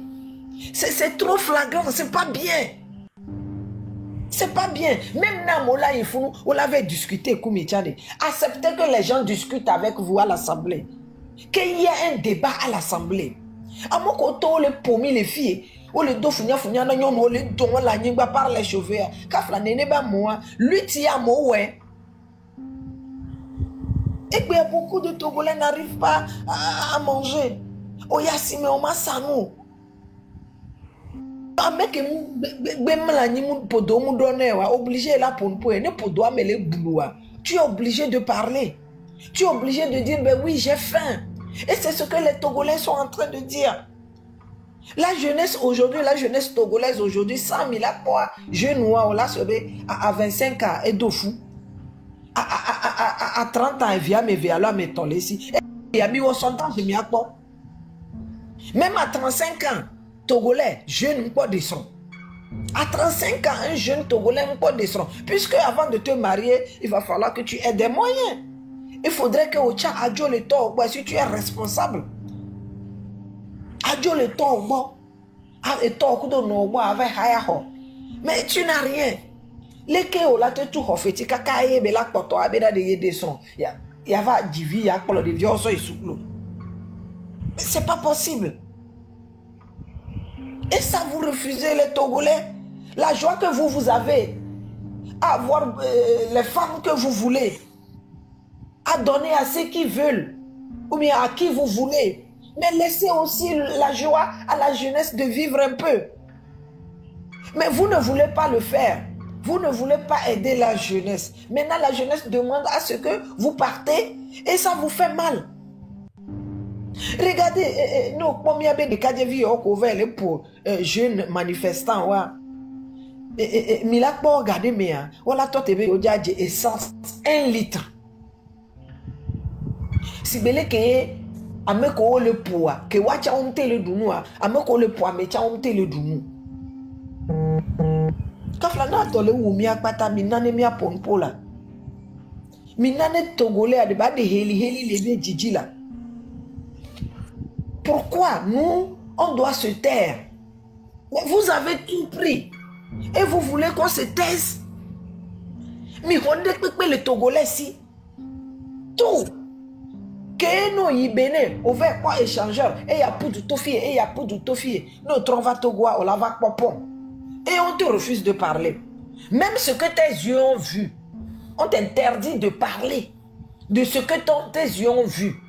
C'est trop flagrant, c'est pas bien. C'est pas bien. Même Namola, il faut, on l'avait discuté, acceptez que les gens discutent avec vous à l'Assemblée. Qu'il y ait un débat à l'Assemblée. À mon côté, les pommes, les filles. O le do funya na nyon o le don la nyingba par les cheveux kafla nene ba moi lui tia mo ouais et bien beaucoup de Togolais n'arrivent pas à manger o yasime o masanu ameke bem la nyimu podo mu donner wa obligé là pour ne podo amele bouloua tu es obligé de parler, tu es obligé de dire ben oui j'ai faim et c'est ce que les Togolais sont en train de dire. La jeunesse aujourd'hui, la jeunesse togolaise aujourd'hui, 100 000 quoi, jeunes noirs, là, à 25 ans, et d'où à 30 ans, via mes vélos, mes tolles ici. Et à 60 ans, j'ai mis à quoi. Même à 35 ans, Togolais, jeune, pas descend. À 35 ans, un jeune Togolais, pas descend. Puisque avant de te marier, il va falloir que tu aies des moyens. Il faudrait que au Tchad, adjo le tort, si tu es responsable. Adjo le tort, bon. Et tort, mais tu n'as rien. Les kéo là, tu as fait, tu as fait, mais là, tu as fait des sons. Il y a des vies, il y a des vies, mais c'est pas possible. Et ça, vous refusez les Togolais. La joie que vous avez à avoir les femmes que vous voulez, à donner à ceux qui veulent, ou bien à qui vous voulez. Mais laissez aussi la joie à la jeunesse de vivre un peu. Mais vous ne voulez pas le faire. Vous ne voulez pas aider la jeunesse. Maintenant, la jeunesse demande à ce que vous partez et ça vous fait mal. Regardez, nous, combien de cas de vie pour jeunes manifestants. Mais là, pour regarder, mais voilà, toi, tu as essence 1 litre. Si belé que ameko le poids, que wacha onte le dunou, ameko le poids, mais cha onte le dunou. Kaflana tole ou mia pata minane mia ponpo la. Minane Togolais a débat de heli les djidji là. Pourquoi nous, on doit se taire? Vous avez tout pris. Et vous voulez qu'on se taise? Mais on ne les Togolais si. Tout. Que nous y béné, on va quoi échangeur, et il y a plus de tofi, et il y a plus de tofi. Nous, on va Togoa, on la va popon. Et on te refuse de parler. Même ce que tes yeux ont vu, on t'interdit de parler de ce que tes yeux ont vu.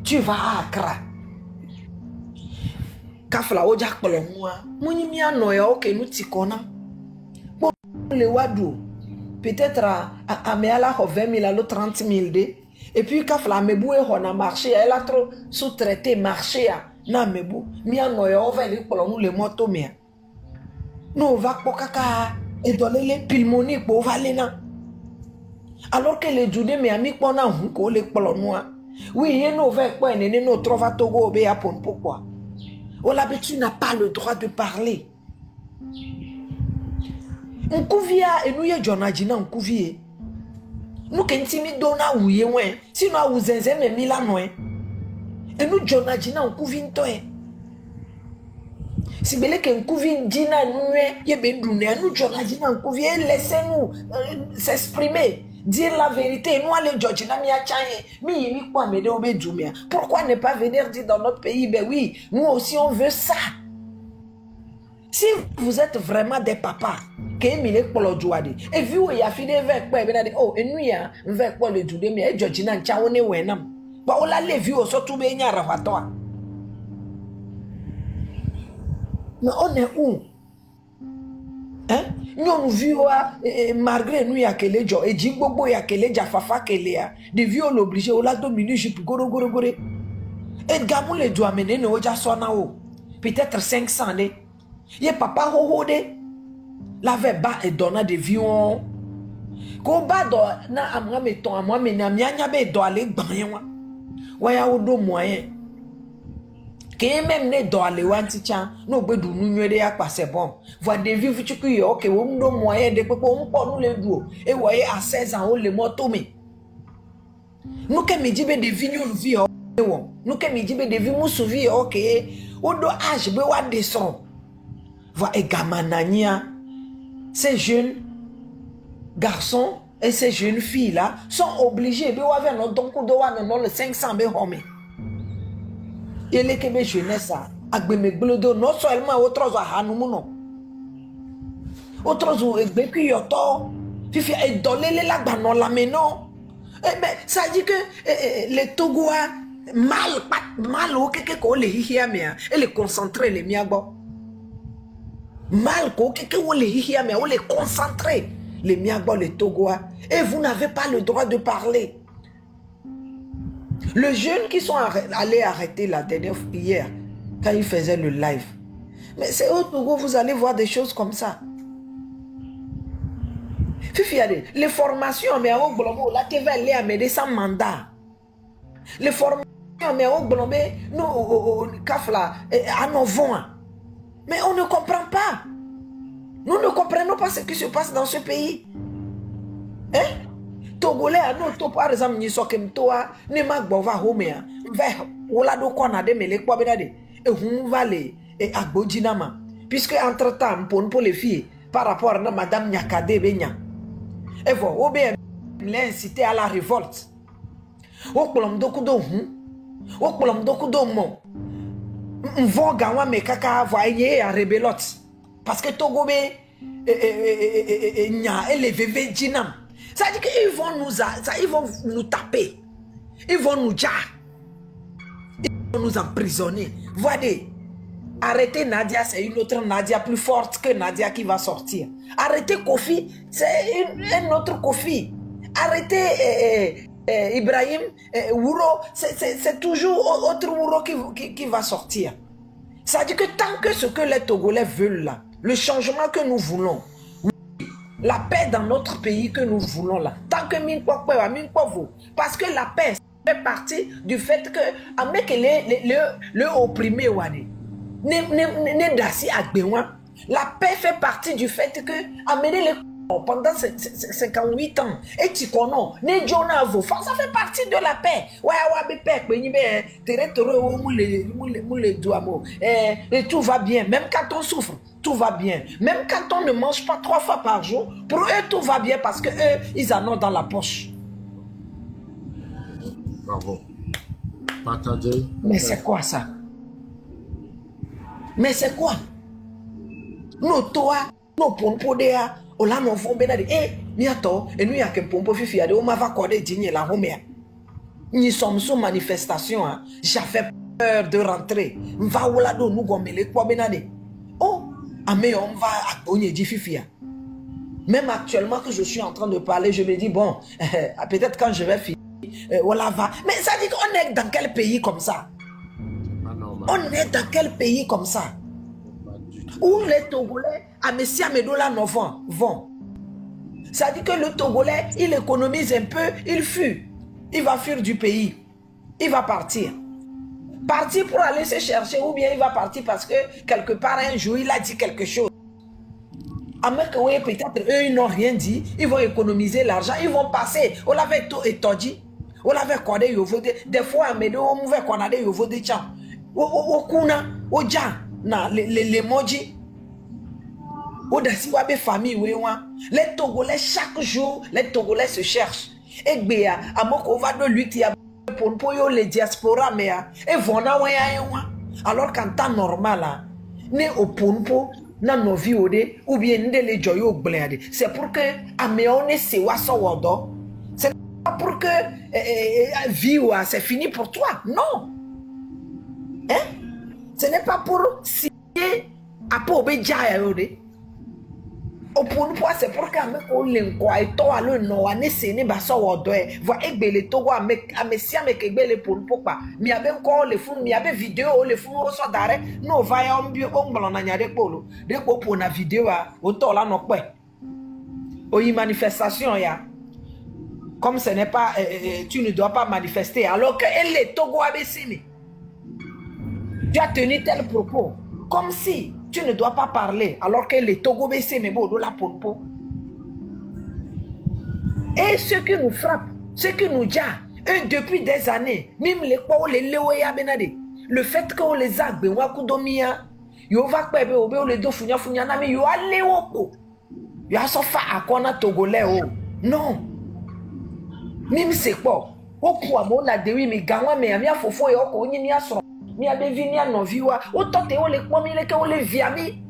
Tu vas à Accra. Kafla ojak polomwa, muni mia noya oke nous tikona. Bon, le wadou, peut-être à meala 20 000 à 30 000 de. Et puis Kafla mebou e hona marché, elle a trop sous-traité marché à na mebou. Mia noya ova le polomou le moto mia. Nous va pour kaka et donner les pulmoniques pour valena. Alors que les Judées mais ami pona hunko les polonois. Oui, il nous fait quoi, il nous trouve à Togo obéa pour pourquoi. Oh là, tu n'as pas le droit de parler. On couvia et nous y a Jonadina on couvie. Nous qui intimidons ouye ouais. Sinon vous êtes mais Milano. Et nous Jonadina on couvie toi. Si belé que couvie dina nous y ben nous Jonadina on couvie laissez-nous s'exprimer. Dire la vérité, nous allons Georgina pourquoi ne pas venir dire dans notre pays, ben oui, nous aussi on veut ça. Si vous êtes vraiment des papas, et vu où il y a fini avec quoi, oh, et nous y a avec quoi le Judée, mais Georgina Tchaone Wenam. Bah, on l'a vu au surtout Benya Ravatoa. Mais on est où? Hein? Nous vu malgré nous ya kele jo et jimbobo ya kele ja fafa kele ya de vieux l'obligé au la 2 minutes je peux goro et gamou le doit mener no ja sona o peut-être 500 ne ye papa ho de la ve ba et donna de vieux ko ba do na amwa meton amwa me na mianya be do ale gban wa ya odo moyen que même ne do ale wanti chan no gbedu nu nwede ya pase bon voix de vivre tu que OK wo ndo moyen de pepo on po nu le duo e wo ye à 16 ans on le moto me nous que me dibe de vigno nu vie o nous que me dibe de vie musu vie OK o do âge be wa descend voix e gamanania ces jeunes garçons et ces jeunes filles là sont obligés de wa vers no donc do wa no le 500 be home. Et les Québécois jeunesse agbeme glodo non seulement autres hanumuno autres egbeku yoto fifi e dolele la gba non la menon mais ça dit que les Togois mal au keke ko le hihia mea et les concentrer les miagbo mal ko keke o le hihia mea o les concentrer les miagbo les Togois et vous n'avez pas le droit de parler. Les jeunes qui sont allés arrêter la dernière hier, quand ils faisaient le live. Mais c'est au Togo, vous allez voir des choses comme ça. Les formations, mais au Glombo, la TV est à sans mandat. Les formations, mais au Glombo, nous, au Kafla, à Novon. Mais on ne comprend pas. Nous ne comprenons pas ce qui se passe dans ce pays. Hein? Togolais à nous, par exemple, ni sokem toa, ni magbova homea, vers ola do kona de mele kwa benade, et on va les agbodinama. Puisque entre temps, pour les filles, par rapport à madame Nyakade Benya, et vous, obé, l'inciter à la révolte. Au kolom dokudo au kolom dokudo mon, m'von gawa me kaka voyer à rebelote. Parce que Togobé, nya, et les vévé djinam. Ça dit qu'ils vont nous taper. Ils vont nous dire. Ils vont nous emprisonner. Voyez, arrêtez Nadia, c'est une autre Nadia plus forte que Nadia qui va sortir. Arrêtez Kofi, c'est un autre Kofi. Arrêtez Ibrahim, Ouro, c'est toujours autre Ouro qui va sortir. Ça dit que tant que ce que les Togolais veulent là, le changement que nous voulons, la paix dans notre pays que nous voulons là. Tant que parce que la paix fait partie du fait que avec le opprimé la paix fait partie du fait que amener les pendant 58 ans et tu connais ça fait partie de la paix. Et tout va bien même quand on souffre. Tout va bien. Même quand on ne mange pas 3 fois par jour, pour eux, tout va bien parce que eux, ils en ont dans la poche. Bravo. Partagez. Mais c'est quoi ça? Mais c'est quoi? Nous, toi, nous, pompodéa, on l'a non fond benade. Eh, miato, et nous, y a que pompo fifi, on m'a accordé dîner la romère. Nous sommes sous manifestation, j'avais peur de rentrer. Va ou là, nous, gommele, quoi benade. Oh! Mais on va à Fifia. Même actuellement que je suis en train de parler, je me dis, bon, peut-être quand je vais finir, voilà va. Mais ça dit qu'on est dans quel pays comme ça? On est dans quel pays comme ça? Où les Togolais, à Messia Medola vont. Ça dit que le Togolais, il économise un peu, il fuit. Il va fuir du pays. Il va partir. Partir pour aller se chercher ou bien il va partir parce que quelque part un jour il a dit quelque chose. Peut-être eux ils n'ont rien dit, ils vont économiser l'argent, ils vont passer. On l'avait tout étourdi, on l'avait cordé, des fois on m'avait cordé, au kuna, au dja, les moji, au dasi wabe famille, les Togolais chaque jour, les Togolais se cherchent. Et bien, à mon va de lutter pour les diaspora, mais et voilà, alors qu'en temps normal, né au ponpo, na nos vies ou bien les joyaux blindés. C'est pour que Améone se wasowodo. C'est pas pour que vie c'est fini pour toi. Non. Hein? Ce n'est pas pour signer à Pobé Jayode. Au ponpo, c'est pour qu'Améon l'enquoi et toi le no ane sene basowodo. Va egbe le togo amesia me kegbe le ponpo pa. Mi abe encore le fou, mi abe vidéo le fou au so d'arrêt. No va ya mbio omblona nyade polo. De pour na vidéo a auto là no kwe. O y manifestation ya. Comme ce n'est pas tu ne dois pas manifester alors que elle est togo abesini. Tu as tenu tel propos comme si tu ne dois pas parler alors que les Togo baissé mais bon la pompo. Et ce qui nous frappe, ce qui nous dit, depuis des années, même les quoi les léoya benade, le fait que les agbe wakudomia, yo va kwebe obe le do funya funya na mi yo ale woko. Yo asofa akona togolais o. Non. Même c'est quoi? O kwa mo na dewi mi gawa me amia fofo e oko nyi mi asro. Mi abevini anoviwa o tote o le kpomi le ke o le viami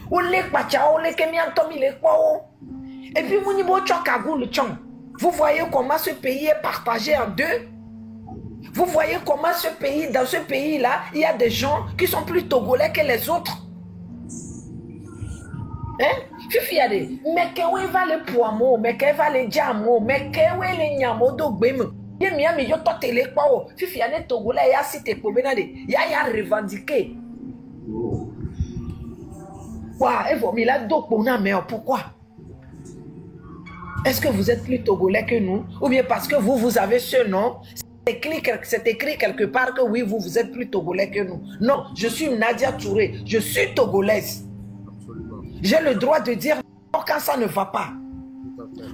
o le pacha o le ke mi antomi le kpo o. Et puis mouni bo chokagou le chong. Vous voyez comment ce pays est partagé en deux. Vous voyez comment ce pays, dans ce pays là, il y a des gens qui sont plus togolais que les autres. Hein? Fifi a dit, mais que va le poimo, mais que va le diamo, mais que le nyamo do gbem. Ye miami yo tote le kwao. Fifi ane togolais ya cité pobenade. Ya revendiqué. Quoi? Et vous mi la do pona mais pourquoi? Est-ce que vous êtes plus togolais que nous? Ou bien parce que vous avez ce nom? C'est écrit quelque part que oui, vous êtes plus togolais que nous. Non, je suis Nadia Touré. Je suis togolaise. J'ai le droit de dire non quand ça ne va pas.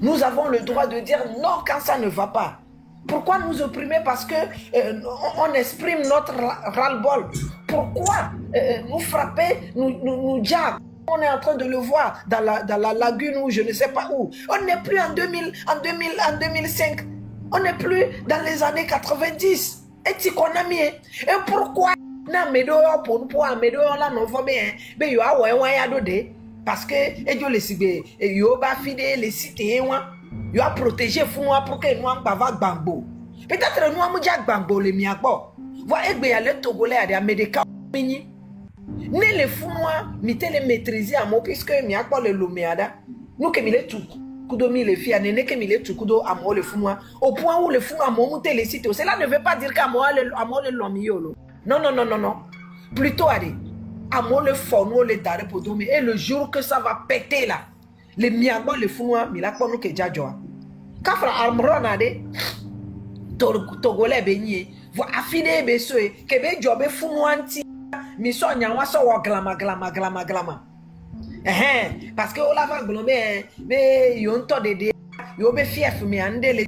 Nous avons le droit de dire non quand ça ne va pas. Pourquoi nous opprimer? Parce que on exprime notre ras-le-bol. Pourquoi nous frapper, nous diable? On est en train de le voir dans la lagune ou je ne sais pas où. On n'est plus en 2005. On n'est plus dans les années 90. Et tu connais mieux. Et pourquoi? Parce que yo ba fide les cités yo a protégé pour que nous pas bambo. Peut-être nous am dia bambo le miakbo. Voi egbe ya le togolais a des médicaments mini. Ne le fou moi mi te le maîtriser à moi puisque miakbo le lomeada. Nous que mi le tout kudo mi le fia ne que mi le tout kudo à moi le fou moi au point où le fou à moi monter les cités. Cela ne veut pas dire qu'à moi le lomiolo. Non. Plutôt à dire à moi le forno le dare pour dormir et le jour que ça va péter là. Les miagbo le fou moi mi la ko nous que jajoa. Kafra armrona de togolais benye vo afide besoe kebe jobe fou moi anti mi so nyanwa so wo glama parce que o la va glomé be yon to de yo be fief mi ande le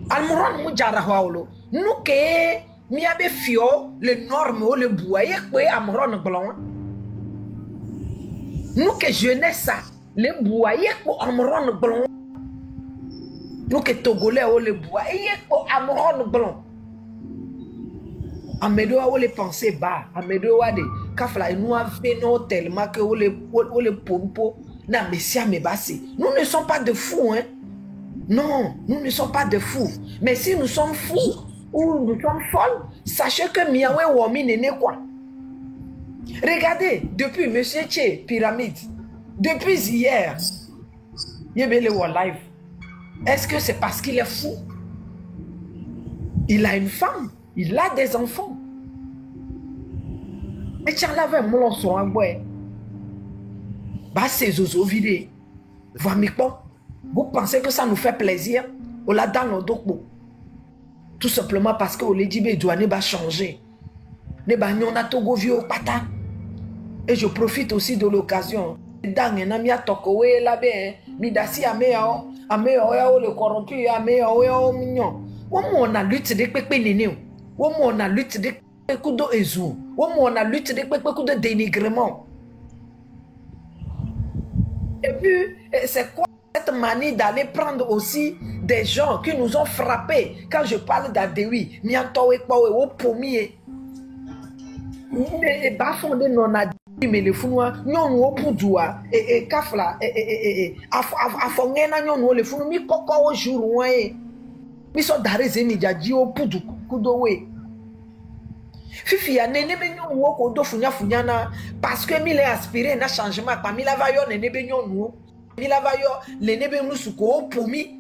almoron mu jara hawlo nu ke mi abe fio le norme o le boye pe amron glon nu ke jeunesse ça le boye ko amron glon nu ke togolais o le boye ko amron glon amedo o le penser bas amedo wa de kafla nous a fait no tellement que o le pompo na messia me basse. Nous ne sommes pas de fous hein. Non, nous ne sommes pas de fous. Mais si nous sommes fous ou nous sommes folles, sachez que miawe womi nene quoi. Regardez, depuis Monsieur Tché, Pyramide, depuis hier, Yebele wa live. Est-ce que c'est parce qu'il est fou? Il a une femme, il a des enfants. Et tu as lavé mon son à boire. Bah, c'est zozo vidé. Va mi quoi? Vous pensez que ça nous fait plaisir? On l'a dans nos dos. Tout simplement parce que le dit doit ne pas changer. Ne pas n'y a togo vieux pata. Et je profite aussi de l'occasion. Dans un ami à Tokowe là-bas, midasi ameo le corrompu ameo mignon. On a lutte de pépé néné. On a lutte de coups de ezou. On a lutte de coups de dénigrement. Et puis, c'est quoi cette manie d'aller prendre aussi des gens qui nous ont frappés? Quand je parle d'Adewi, Miantowe Kwawe, au pommier. Mais bafondé non a dit, mais le founois, non, au poudoua, et kafla, afongena, non, le founou, mi koko au jour, ouais. Mi so dareze mi jadi au poudou, kudowe. Fifi ya nene benyon wo ko do funya na parce que mi le aspiré na changement pa mi la va yo nene benyon wo mi la va yo le nebe musuko pour mi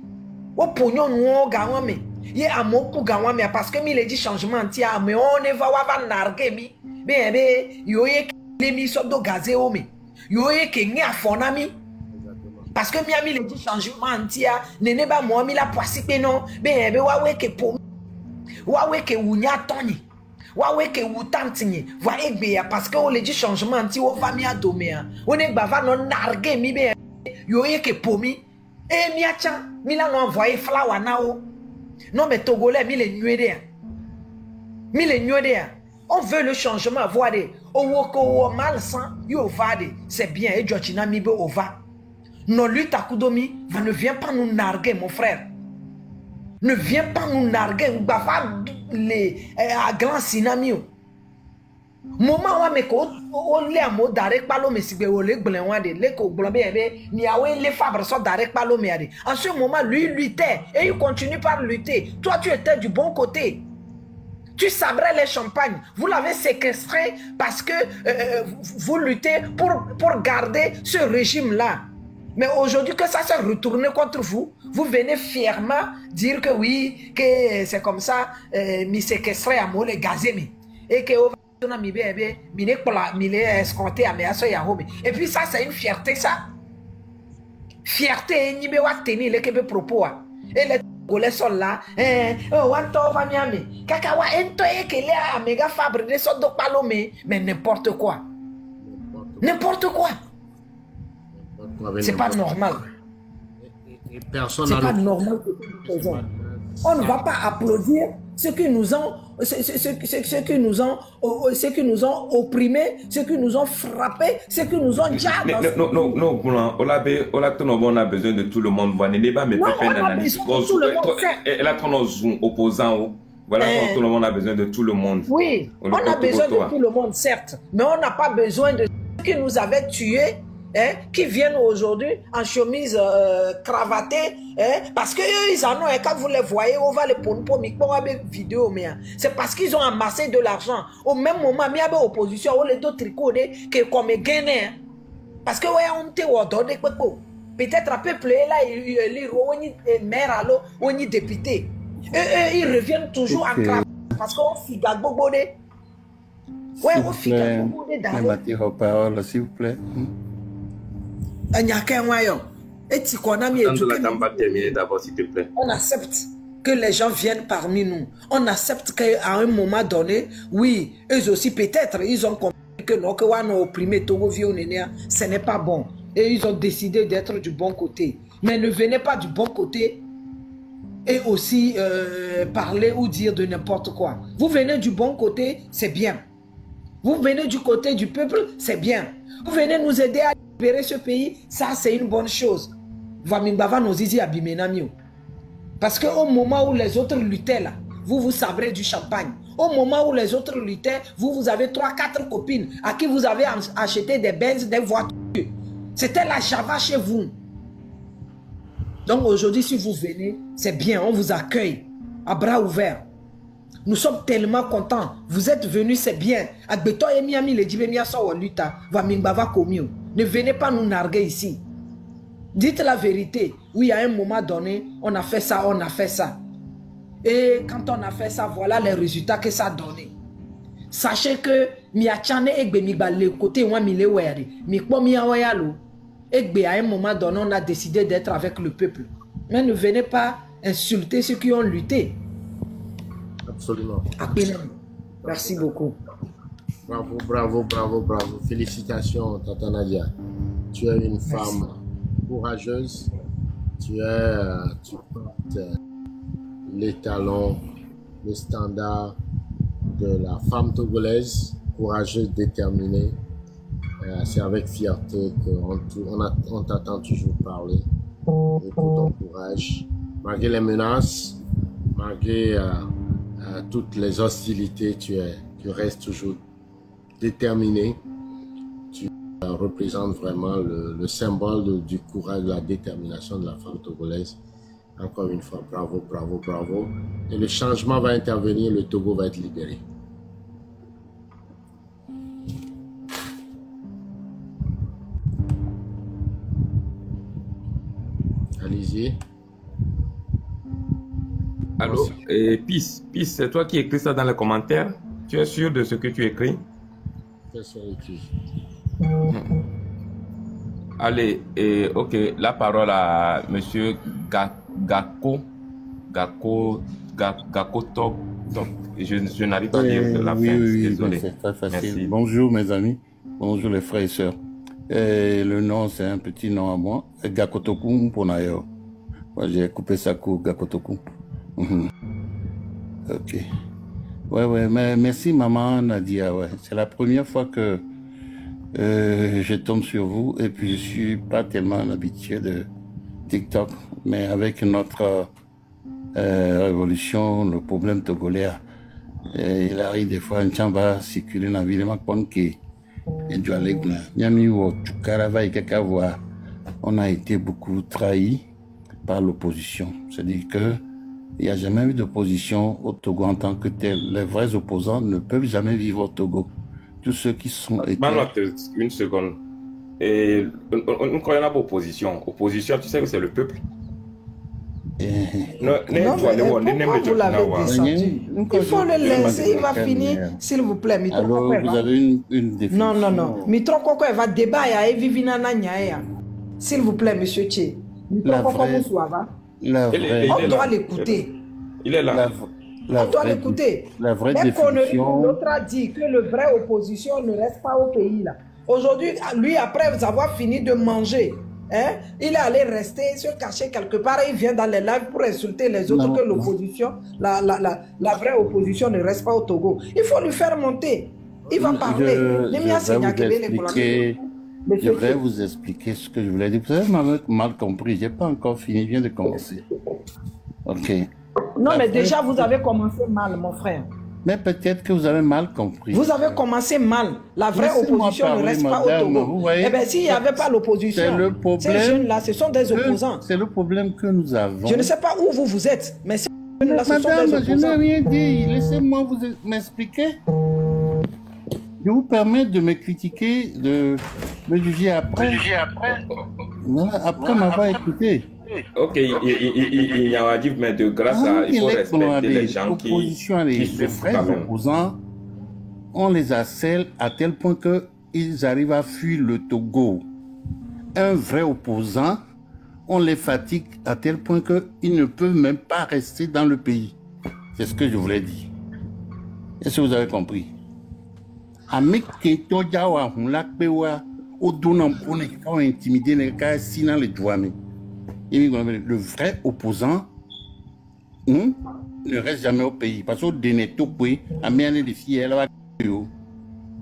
o ponyon wo gawa me ye amoku gawa me parce que mi le dit changement tia mais on ne va narguer mi be yo ye le mi so do gazé o me yo ye ke ni afona mi parce que mi a mi le dit changement tia nene ba mo mi la poisi pe non be wa we ke pour wa we ke wunya toni Wawe ke wutantinye va egbe parce que on le dit changement ti o va mi adomea on e gba va non narguer mi be yo ye ke pomi e mi acha mi la no envoyer flower na o non mais togolais mi le nuede on veut le changement voir de o wo ko mal sans yo va de c'est bien e jochina mi be o va non lutte akudomi va ne vient pas nous narguer mon frère. Ne viens pas nous narguer, les grand sinamio. Moment où me ko o le amo direct palo me sigbe o le gblin wa de le ko gblon be ni awe le fabre so direct palo me ade. En ce moment lui luttait et il continue par lutter. Toi tu étais du bon côté. Tu sabrais les champagnes. Vous l'avez séquestré parce que vous luttez pour garder ce régime là. Mais aujourd'hui que ça s'est retourné contre vous, vous venez fièrement dire que oui, que c'est comme ça, mi séquestré à moi les gazémi. Et que mi escorté à mes yahomi. Et puis ça, c'est une fierté, ça. Fierté, ni be wa tenir les kebe propos. Et les Congolais sont là, wanto va miami. Kakawa ento e que les améga fabre de so do palomé, mais n'importe quoi. N'importe quoi. C'est pas normal. C'est pas normal que nous faisons. On ne va pas applaudir ceux qui nous ont opprimés, ceux qui nous ont frappés, ceux qui nous ont déjà... Non, on a besoin de tout le monde. On a besoin de tout le monde. Et là, quand on zoom opposant, voilà, tout le monde a besoin de tout le monde. Oui, on a besoin de tout le monde, certes, mais on n'a pas besoin de ceux qui nous avaient tués. Qui viennent aujourd'hui en chemise cravatée, parce que ils en ont, et quand vous les voyez, on va les prendre pour vidéo, mais c'est parce qu'ils ont amassé de l'argent. Au même moment, il y a opposition, on les deux tricots, que comme gagné, parce que ouais, on te ordonne peut-être un peuple là, il maire à l'eau, on y député. Ils reviennent toujours en cravate, parce qu'on figa bobo de. Ouais, on figa bobo de. S'il vous plaît. On accepte que les gens viennent parmi nous. On accepte qu'à un moment donné, oui, eux aussi peut-être, ils ont compris que non, que on a opprimé Togo Vionénia, ce n'est pas bon. Et ils ont décidé d'être du bon côté. Mais ne venez pas du bon côté et aussi parler ou dire de n'importe quoi. Vous venez du bon côté, c'est bien. Vous venez du côté du peuple, c'est bien. Vous venez nous aider à libérer ce pays, ça c'est une bonne chose. Parce qu'au moment où les autres luttaient là, vous sabrez du champagne. Au moment où les autres luttaient, vous avez 3-4 copines à qui vous avez acheté des Benz, des voitures. C'était la Java chez vous. Donc aujourd'hui, si vous venez, c'est bien, on vous accueille à bras ouverts. Nous sommes tellement contents. Vous êtes venus, c'est bien. Ne venez pas nous narguer ici. Dites la vérité. Oui, à un moment donné, on a fait ça, on a fait ça. Et quand on a fait ça, voilà les résultats que ça a donné. Sachez que miachane egbe mi ba le côté wa mi le were mi po mi awayalo Et à un moment donné, on a décidé d'être avec le peuple. Mais ne venez pas insulter ceux qui ont lutté. Absolument. Merci beaucoup. Bravo, bravo, bravo, bravo. Félicitations, Tata Nadia. Tu es une femme courageuse. Tu portes les talons, les standards de la femme togolaise, courageuse, déterminée. C'est avec fierté qu'on t'attend toujours parler. Et pour ton courage, malgré les menaces, malgré toutes les hostilités, tu restes toujours déterminé. Tu représentes vraiment le symbole du courage, de la détermination de la femme togolaise. Encore une fois, bravo, bravo, bravo. Et le changement va intervenir, le Togo va être libéré. Allez-y. Allô? Peace, c'est toi qui écris ça dans les commentaires? Tu es sûr de ce que tu écris? Allez, ok, la parole à monsieur Gako Top. Je n'arrive pas à dire la fin, désolé. C'est très facile. Merci. Bonjour mes amis, bonjour les frères et sœurs. Le nom, c'est un petit nom à moi, Gakotokum Ponayo. Moi, j'ai coupé ça coup, Gakotokum. Ok. Ouais, mais merci maman Nadia, ouais. C'est la première fois que je tombe sur vous et puis je suis pas tellement habitué de TikTok, mais avec notre révolution, le problème togolais, il arrive des fois un chamba circuler dans la ville, on a été beaucoup trahi par l'opposition. C'est-à-dire que il n'y a jamais eu d'opposition au Togo en tant que tel. Les vrais opposants ne peuvent jamais vivre au Togo. Tous ceux qui sont... Une seconde. Et on croit pas opposition. Opposition, tu sais que c'est le peuple. Non, mais pourquoi vous l'avez descendu? Il faut le laisser, il va finir, s'il vous plaît. Alors, vous avez une définition. Non. Mitro Koko, elle va débattre et vivre dans la s'il vous plaît, monsieur Tché. Mitro Koko, on doit l'écouter. Il est là. On doit l'écouter. La vraie définition... L'autre a dit que le vrai opposition ne reste pas au pays là. Aujourd'hui, lui, après avoir fini de manger, hein, il est allé rester, se cacher quelque part et il vient dans les lives pour insulter les autres que l'opposition, la vraie opposition ne reste pas au Togo. Il faut lui faire monter. Il va parler. Je vais vous expliquer ce que je voulais dire. Vous avez mal compris. Je n'ai pas encore fini. Je viens de commencer. Ok. Non, mais déjà, vous avez commencé mal, mon frère. Mais peut-être que vous avez mal compris. Vous avez commencé mal. La vraie opposition ne reste pas au Togo. Eh bien, s'il n'y avait pas l'opposition, ces jeunes-là, ce sont des opposants. C'est le problème que nous avons. Je ne sais pas où vous êtes, mais ces jeunes-là, ce sont des opposants. Je n'ai rien dit. Laissez-moi vous m'expliquer. Je vous permets de me critiquer, de me juger après. Voilà, après m'avoir écouté. Ok, il y a dit, mais de grâce à... Il faut respecter les gens qui les vrais opposants, on les harcèle à tel point qu'ils arrivent à fuir le Togo. Un vrai opposant, on les fatigue à tel point qu'ils ne peuvent même pas rester dans le pays. C'est ce que je voulais dire. Est-ce que vous avez compris? Le vrai opposant ne reste jamais au pays. Parce que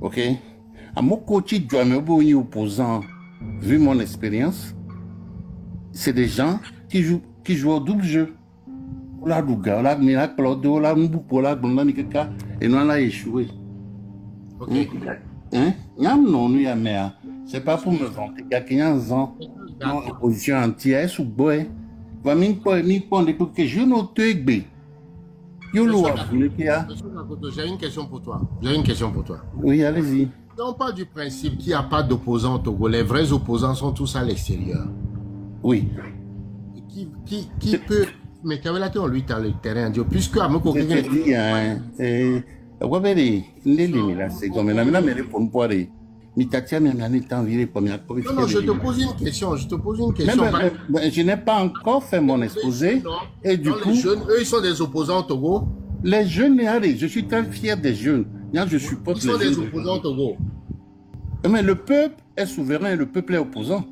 ok? À mon côté, opposant, vu mon expérience, c'est des gens qui jouent au double jeu. Et nous, on a échoué. Ok. C'est pas pour me vanter. Il y a 15 ans, l'opposition entière, sous bois. Va m'y prendre que je n'ai J'ai une question pour toi. Oui, allez-y. On parle du principe qu'il n'y a pas d'opposants au Togo. Les vrais opposants sont tous à l'extérieur. Oui. Qui peut... Mais quand on lui dans le terrain, puisque à mon côté... Mitatia Miamani est enviré comme il y a COVID. Non, je te pose une question. Je n'ai pas encore fait mon exposé. Et du coup, les jeunes, eux, ils sont des opposants au Togo. Les jeunes, allez, je suis très fier des jeunes. Je supporte les jeunes. Ils sont des opposants au Togo. Mais le peuple est souverain et le peuple est opposant.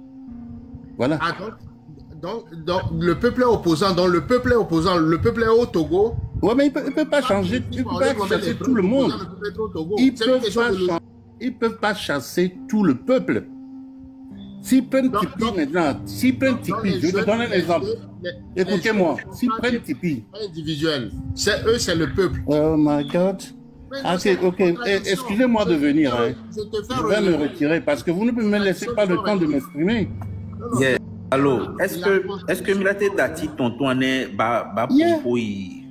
Voilà. Ah, donc, le peuple est opposant. Donc, le peuple est opposant. Le peuple est au Togo. Ouais, mais il ne peut pas changer. Il ne peut pas chasser tout le monde. Ils ne peuvent pas chasser tout le peuple. S'ils prennent Tipeee maintenant, s'ils prennent Tipeee, je vais te donner un exemple. Écoutez-moi, s'ils prennent Tipeee. Individuel. C'est eux, c'est le peuple. Oh my God. Ok. Excusez-moi de venir. Je vais me retirer parce que vous ne me laissez pas le temps de m'exprimer. Alors, est-ce que Milate Dati tonton ne ba pour y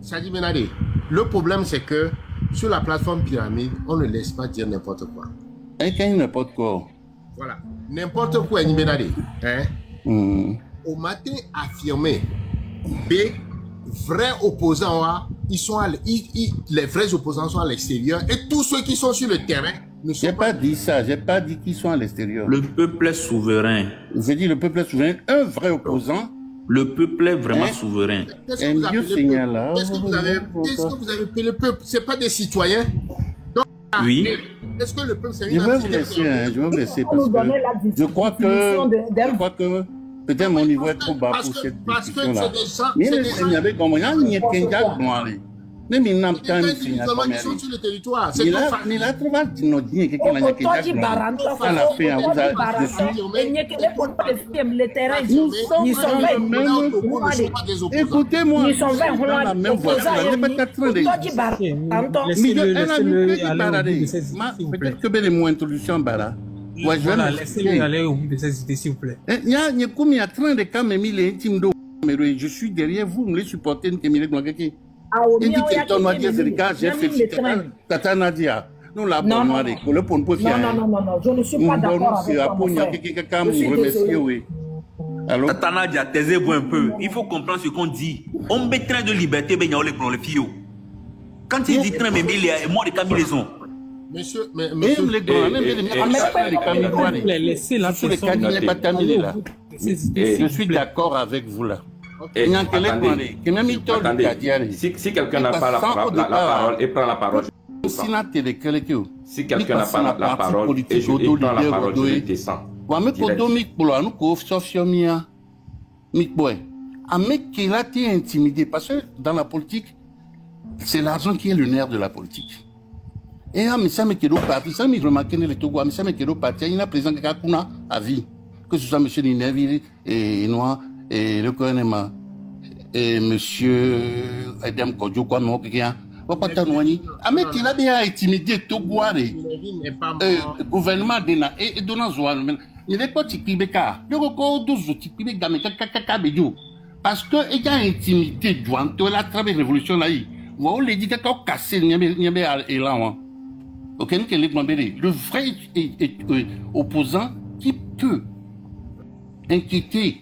Sadi Benade, le problème c'est que sur la plateforme Pyramide, on ne laisse pas dire n'importe quoi. N'importe quoi. Voilà. N'importe quoi, Benade. Au matin affirmé, les vrais opposants, les vrais opposants sont à l'extérieur et tous ceux qui sont sur le terrain ne sont pas dit ça, j'ai pas dit qu'ils sont à l'extérieur. Le peuple est souverain. J'ai dit le peuple est souverain, un vrai opposant. Le peuple est vraiment souverain. Qu'est-ce que vous avez appelé le peuple? Ce n'est pas des citoyens. Donc, oui. Est-ce que le peuple, c'est une je vais vous laisser parce que je crois que peut-être mon niveau est trop bas pour cette discussion-là. Mais il y avait comme il y a même il n'a pas de signe sur le territoire. Il a trouvé nos dîners qui ont été à la fin. Vous avez écoutez-moi, dans la même voiture, il n'est pas train de peut-être que les mots introduction Bara. Voilà, laissez-le aller au bout de ces idées, s'il vous plaît. Il y a train de quand même les intimes d'eau. Je suis derrière vous, me les supportez, il dit que ton Nadia, c'est le cas, j'ai fait Tata Nadia. Nous la bonne noire, le pont pour faire. Non, je ne suis pas d'accord avec toi. Tata Nadia, taisez-vous un peu. Il faut comprendre ce qu'on dit. On met train de liberté, mais il y a le fio. Quand il dit train, mais il y a moi de combinaison. Monsieur, je suis d'accord avec vous là. Si quelqu'un n'a pas la parole et prend la parole, si quelqu'un n'a pas la parole et prend la parole, je descends. Intimidé parce que dans la politique, c'est l'argent qui est le nerf de la politique. Et à Missame Kedo Parti, ça me remarque le Togo, à Missame Kedo Parti, il y a un président qui a à vie. Que ce soit M. Ninevi et Noir et le Cohenema et M. Edem Kodjo, quoi, non, quelqu'un. Mais il a bien intimidé Togo, gouvernement d'Ena et Donazouan. Il n'est pas Tikibeka. Le record 12 Tikibeka, mais Kakabedjo. Parce qu'il a intimidé Douane, il a travaillé la révolution là. Vous les dit qu'il a cassé, il y a là. Le vrai opposant qui peut inquiéter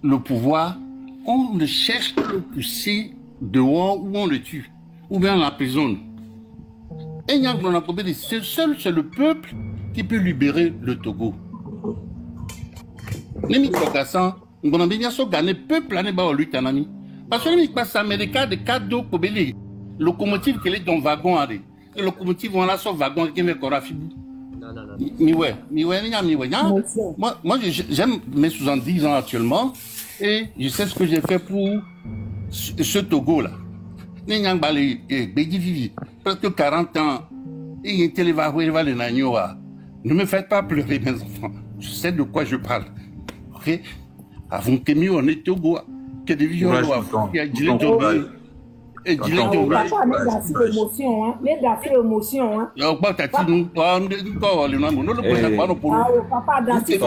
le pouvoir, on le cherche à le pousser dehors ou on le tue, ou bien on l'emprisonne. Et c'est le peuple qui peut libérer le Togo. Les micro-cassants, on a bien sûr gagné peuple l'année bas au lutte en ami. Parce que les micro-américains de cadeaux, locomotive qui est dans le wagon, les locomotives vont là sur le wagon qui est encore à Fibou. Moi, j'aime mes 70 ans actuellement et je sais ce que j'ai fait pour ce Togo-là. Presque 40 ans, ne me faites pas pleurer, mes enfants. Je sais de quoi je parle. Ok? Avant que nous, on est Togo, que des vieux et papa, mais d'assez émotion, hein. Mais d'assez émotion, hein. Papa, d'assez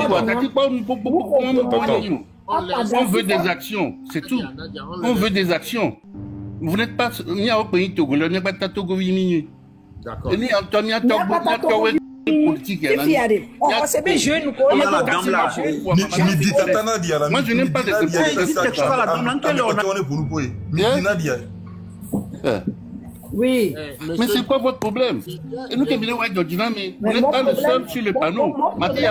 on veut des actions, c'est tout. On veut des actions. Vous n'êtes pas ni au pays Togo, vous n'êtes pas Togo Vini. D'accord. Ni Antonia Togo, politique. C'est bien jeune, moi, je n'aime pas Oui. Mais c'est quoi votre problème? Et nous, mais vous n'êtes pas le seul sur le panneau.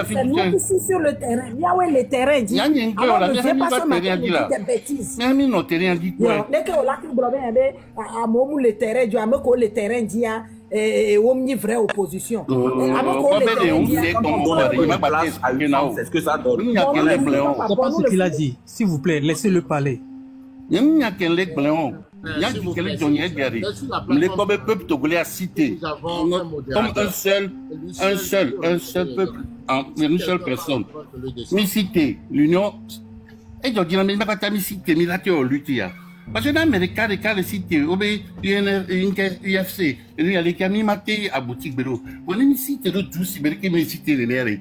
C'est nous qui sommes sur le terrain. Il y a les terrains dit. Alors, ne fais pas ça maintenant, des bêtises. Mais non, t'es rien dit quoi? Dès que là, à mon le terrain, du amour le terrain dit et on y vraie opposition. C'est ce que ça donne. C'est pas ce qu'il a dit. S'il vous plaît, laissez-le parler. Il y a qu'un lec blanc. Il y a quelqu'un qui est garé. Les peuples togolais à cité. Comme un seul peuple, une seule personne. Mais cité, l'Union. Et je dis, mais pas ta cité, mais là tu as lutté. Parce que dans l'Amérique, les cas de cité, UFC, il y a les camis matés à boutique béro. On est ici, c'est le tout, c'est que mes cités les nerfs.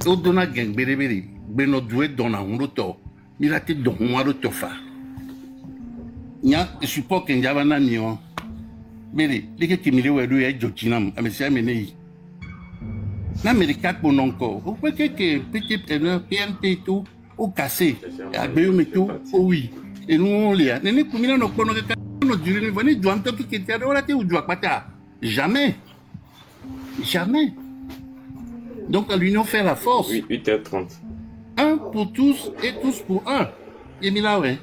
Au donna gang, bérébéré, beno doué dans un roto. Il a été dans un roto fa. Je suppose qu'il y a un ami. Mais les gens qui me disent que je suis un peu de temps. L'Amérique a encore. Vous pouvez que petit preneur, PNP tout, ou cassé, à tout, oui. Et nous, on l'est. Nous jamais. Jamais. Donc, l'union fait la force. 8h30. Un pour tous et tous pour un. Et là, ouais.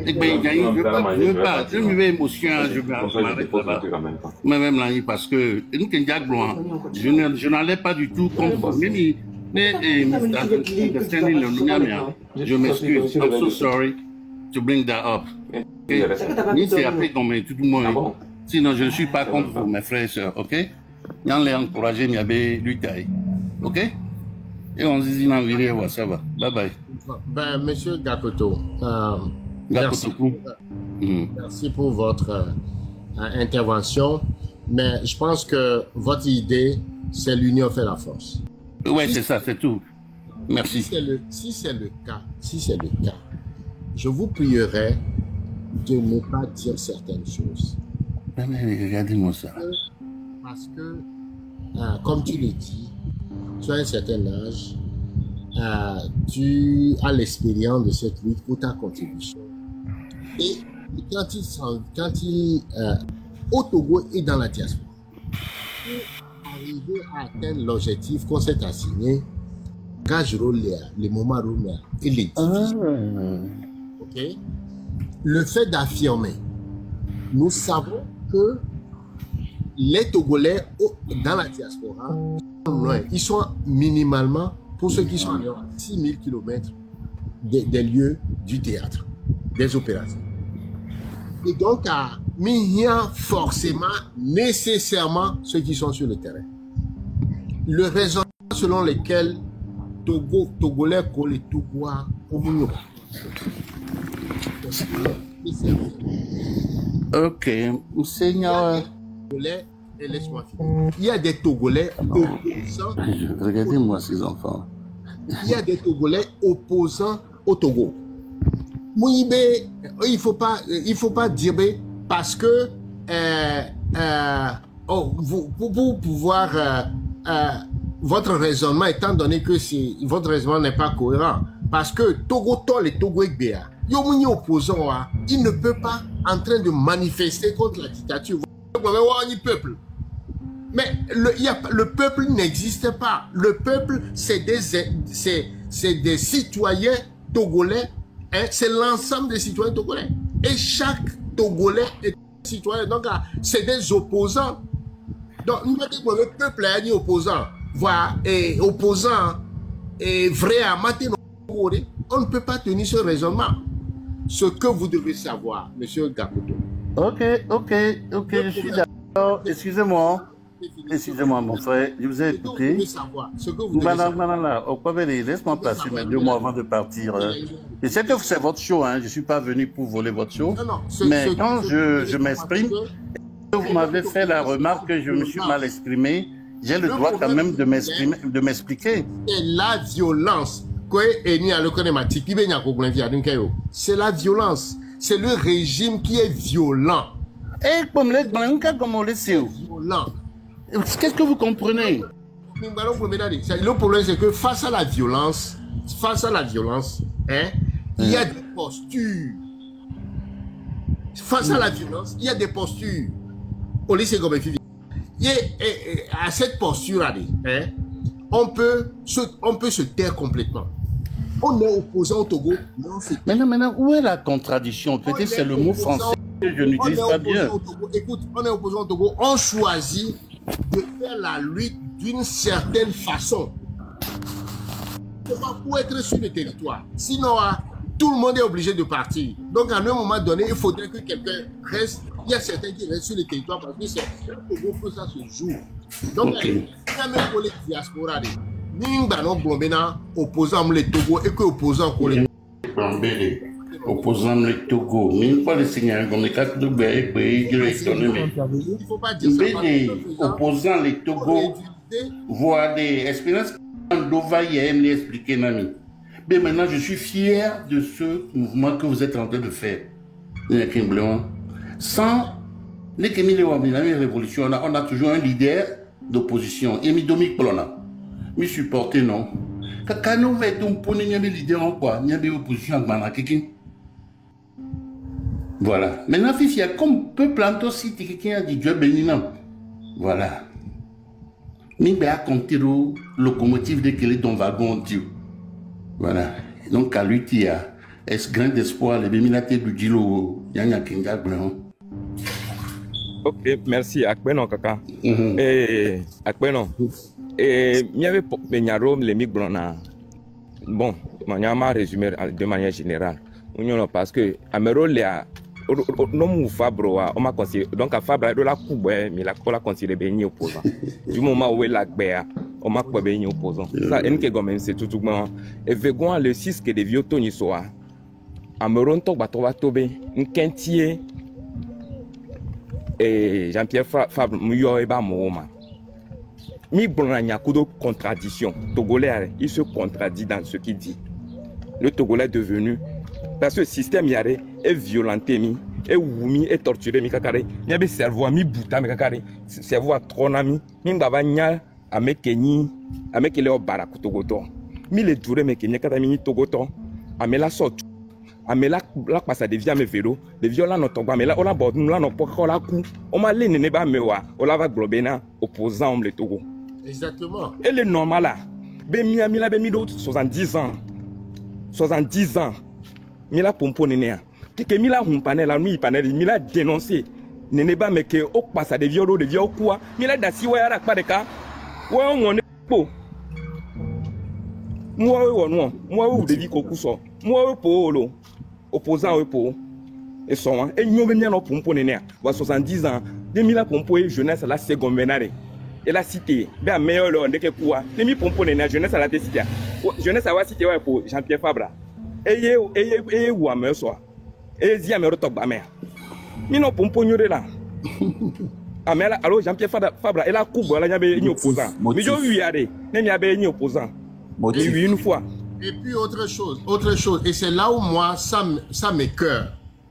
Je me vais émotion, je m'arrête là-bas. Moi-même, là, parce que je n'allais pas du tout contre. Mais je m'excuse. I'm so sorry to bring that up. C'est après qu'on met tout le monde. Sinon, je ne suis pas contre vous, mes frères et sœurs, ok? Il y a encouragé, il y avait lui taille. Ok? Et on se dit, non, ça va. Bye bye. Ben, Monsieur Gakoto, merci pour votre intervention, mais je pense que votre idée, c'est l'union fait la force. Oui, c'est ça, c'est tout. Merci. Si c'est le cas, je vous prierai de ne pas dire certaines choses. Regardez-moi ça. Parce que, comme tu le dis, tu as un certain âge, tu as l'expérience de cette lutte pour ta contribution. Et quand il au Togo et dans la diaspora, pour arriver à atteindre l'objectif qu'on s'est assigné, les moments et les ok? Le fait d'affirmer, nous savons que les Togolais dans la diaspora, ils sont minimalement, pour ceux qui sont à 6000 km des lieux du théâtre, des opérations. Et donc, il y a forcément, nécessairement, ceux qui sont sur le terrain. Le raisonnement selon lequel Togolais collent les Togois au Mouniou. Ok, Seigneur. Et laisse-moi finir. Il y a des Togolais opposants. Regardez-moi ces enfants. Il y a des Togolais opposants au Togo. Mouibe, il faut pas dire parce que pour pouvoir votre raisonnement, étant donné que votre raisonnement n'est pas cohérent, parce que Togo Tol et Togo Ekbea, Yomouni opposant, il ne peut pas en train de manifester contre la dictature. Peuple. Mais le peuple n'existe pas. Le peuple, c'est des citoyens togolais. Hein, c'est l'ensemble des citoyens togolais. Et chaque Togolais est citoyen. Donc, c'est des opposants. Donc, nous disons que le peuple est opposant. Voilà, et opposant et vrai à matin. On ne peut pas tenir ce raisonnement. Ce que vous devez savoir, Monsieur Gakoto. Ok, je suis d'accord. Excusez-moi, mon frère, je vous ai écouté. Laisse-moi passer mes 2 mois avant de partir. Je sais que c'est votre show, hein. Je ne suis pas venu pour voler votre show. Mais quand je m'exprime, vous m'avez fait la remarque que je me suis mal exprimé, j'ai le droit quand même de m'expliquer. C'est la violence. C'est la violence. C'est le régime qui est violent. Et comme les blancs, comme on le sait. Violent. Qu'est-ce que vous comprenez? Le problème, c'est que face à la violence, hein, il y a des postures. face à la violence, il y a des postures. Au lycée Gomefi, à cette posture-là, hein, on peut se taire complètement. On est opposant au Togo. Maintenant, où est la contradiction? Peut-être c'est le mot français que je n'utilise pas bien. Écoute, on est opposant au Togo. On choisit de faire la lutte d'une certaine façon. Pour être sur le territoire. Sinon, tout le monde est obligé de partir. Donc, à un moment donné, il faudrait que quelqu'un reste. Il y a certains qui restent sur le territoire parce que c'est au Togo que ça se joue. Donc, il y a même pour les diasporas. Nimba non Blombena opposant le Togo et que opposant pour les opposant le Togo. Mais pas le Seigneur comme les quatre de Bé, il faut pas dire ça. Opposant le Togo, voir des expériences d'Ova aime les expliquer Nami. Mais maintenant je suis fier de ce mouvement que vous êtes en train de faire. Sans les Kémile Wabinami révolution, on a toujours un leader d'opposition. Et Midomi Plona. Me supporter non. Quand nous mettons pour nous leader en quoi, nous avons opposition à Banakiki. Voilà. Maintenant, Fifi, comme peut planter aussi quelqu'un a dit Dieu béni non. Voilà. Nous avons compté le locomotive de quel est ton wagon Dieu. Voilà. Donc à lui qui a est grand espoir les béminatés du Dilo Yanya Kinga Blanc. Ok, merci. Akbeno kaka. Akbeno. Et il y avait les migrants. Bon, on a résumé de manière générale. Parce que Amero non Fabro, on m'a considéré donc à Fabra de la coupe, mais la cola considéré béni opposant. Du moment où elle a béa, on m'a pas béni opposant. Ça, c'est tout le monde. Et Végon le 6 que des vieux Tony soa. Amero to batova tobe, un quintier et Jean-Pierre Fabre Mouyo et Bamoma. Mi Brunanya Kudo contradiction. Togolais, il se contredit dans ce qu'il dit. Le Togolais est devenu, parce que le système yare est violenté, est oumi, est torturé, mi kakare. Mi abe cerveau, mi bouta, mi kakare. Cerveau a tronami, mi mbabanya, ame kenyi, ame kele o baraku Togoto. Mi le dure me kenyi kata mi Togoto, ame la sorte. Ame la passe des vieux à mes vélos, les violents n'ont pas, mais là, on a bordu, nous n'avons pas la coup. On m'a l'air n'est pas mewa, on l'a va globena, opposant le Togo. Exactement. Et le normal là, ben mila ben milo 70 ans, 70 ans, mila pompo nénéa. Que mila humpane la nuit panel, mila dénoncé, n'est pas mais que au passe des violos, des vieux quoi, mila d'assi ouais à la pas de cas, ouais on est beau. Moi ou des vies kokuso, moi polo, opposant au po, et son, et nous venons au pompo nénéa, 70 ans, 2000 pompo et jeunesse à la seconde vénale. Et la cité, bien meilleur on est que quoi, les mi pompo nénéa, jeunesse à la cité, jeunesse à la cité ouais pour Jean-Pierre Fabra, et ou à me soit, et zia me retoque ba mère. Mi non pompo nyore là. Amela, alors Jean-Pierre Fabra, et la coupe, là, il y avait un opposant. Mais je lui ai dit, il y avait un opposant. Une fois. Et puis autre chose, et c'est là où moi, ça m'écoeure.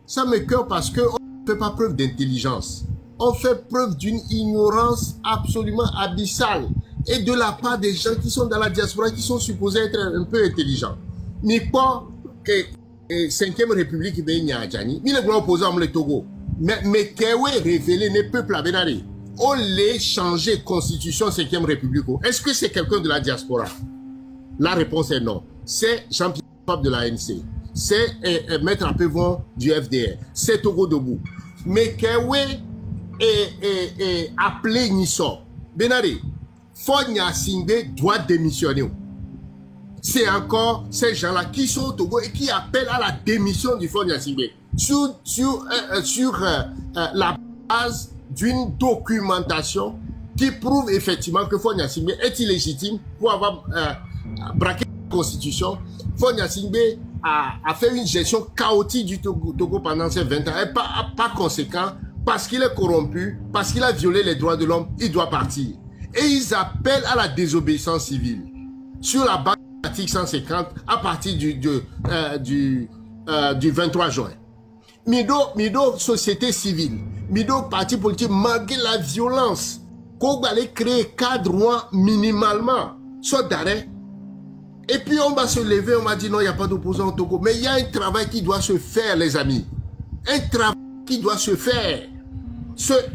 Ça m'écoeure parce qu'on ne fait pas preuve d'intelligence. On fait preuve d'une ignorance absolument abyssale. Et de la part des gens qui sont dans la diaspora, qui sont supposés être un peu intelligents. Mais pas que 5e République, il y a le grand opposant le Togo. Mais Kewe révélé les peuples à Benari. On les changer constitution 5e République. Est-ce que c'est quelqu'un de la diaspora? La réponse est non. C'est Jean-Pierre Fabre de l'ANC. C'est Maître Apevon du FDR. C'est Togo Debout. Mais Kewe est appelé Nisso. Benari, Fonya Singbe doit démissionner. C'est encore ces gens-là qui sont au Togo et qui appellent à la démission du Fonya Singbe. Sur la base d'une documentation qui prouve effectivement que Fonya Singbe est illégitime pour avoir braqué la Constitution. Fonya Singbe a fait une gestion chaotique du Togo pendant ces 20 ans. Et par conséquent, parce qu'il est corrompu, parce qu'il a violé les droits de l'homme, il doit partir. Et ils appellent à la désobéissance civile. Sur la base de l'article 150 à partir du 23 juin. Mido société civile, Mido parti politique, malgré la violence, qu'on va aller créer cadre minimalement, soit d'arrêt. Et puis on va se lever, on va dire non, il n'y a pas d'opposant au Togo. Mais il y a un travail qui doit se faire, les amis. Un travail qui doit se faire.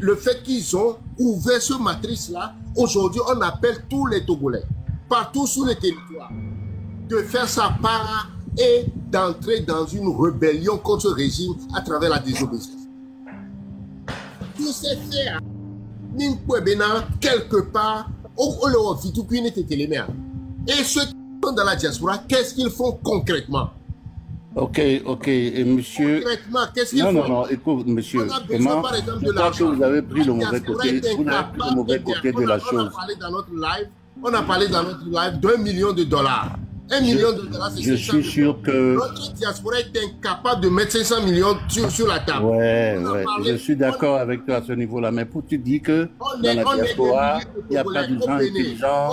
Le fait qu'ils ont ouvert ce matrice-là, aujourd'hui, on appelle tous les Togolais, partout sur le territoire, de faire sa part et d'entrer dans une rébellion contre ce régime à travers la désobéissance. Tout s'est fait à quelque part, et ceux qui sont dans la diaspora, qu'est-ce qu'ils font concrètement? Ok, et monsieur... Concrètement, qu'est-ce qu'ils font? Non, écoute, monsieur, comment... Je crois que vous avez pris le mauvais côté, de la chose. On a parlé dans notre live d'1 million de dollars. 1 million de dollars, c'est je suis sûr que... Notre diaspora est incapable de mettre 500 millions sur la table. Ouais, je suis d'accord avec toi à ce niveau-là. Mais pour te dire que dans la diaspora, il n'y a pas de gens intelligents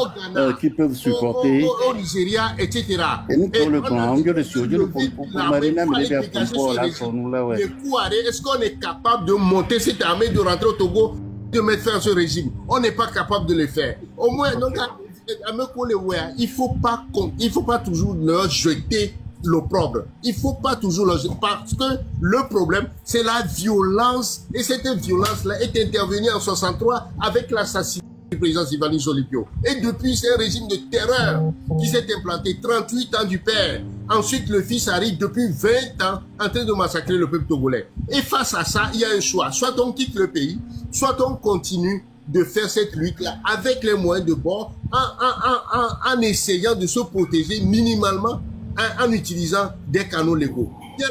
qui peuvent supporter. Au Nigeria, etc. Et nous, pour le plan, est-ce qu'on est capable de monter cette armée, de rentrer au Togo, de mettre fin à ce régime? On n'est pas capable de le faire. Au moins, donc, il ne faut pas toujours leur jeter l'opprobre. Il ne faut pas toujours leur jeter, parce que le problème, c'est la violence. Et cette violence-là est intervenue en 63 avec l'assassinat du président Sylvanus Olympio. Et depuis, c'est un régime de terreur qui s'est implanté. 38 ans du père. Ensuite, le fils arrive depuis 20 ans en train de massacrer le peuple togolais. Et face à ça, il y a un choix. Soit on quitte le pays, soit on continue de faire cette lutte-là avec les moyens de bord, en essayant de se protéger minimalement, en utilisant des canaux légaux. Qu'est-ce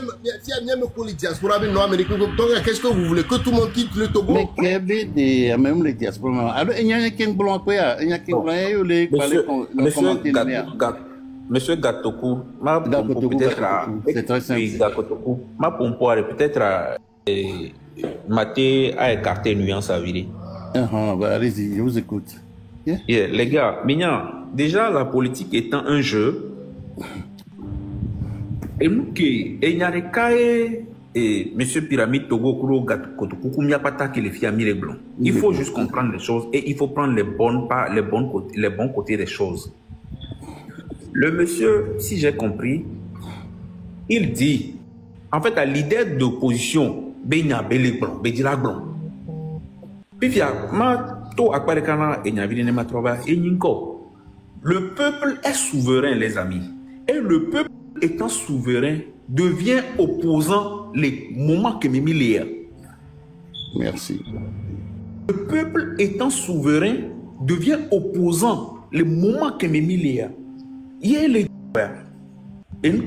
que vous voulez? Que tout le monde quitte le Togo? Mais même les diasporas. Alors, il y a un qui est blanc, Monsieur Gatoku, ma pompoire peut-être Maté a écarté nuance à virer. Allez-y, je vous écoute. Les gars, déjà la politique étant un jeu, et nous qui et Monsieur Pyramide Togo Kuro Gatoku les filles les blancs. Il faut juste comprendre les choses et il faut prendre les bons côtés des choses. Le monsieur, si j'ai compris, il dit, en fait, à l'idée d'opposition, le peuple est souverain, les amis. Et le peuple étant souverain devient opposant les moments que me mis. Merci. Le peuple étant souverain devient opposant les moments que me mis. Et nous,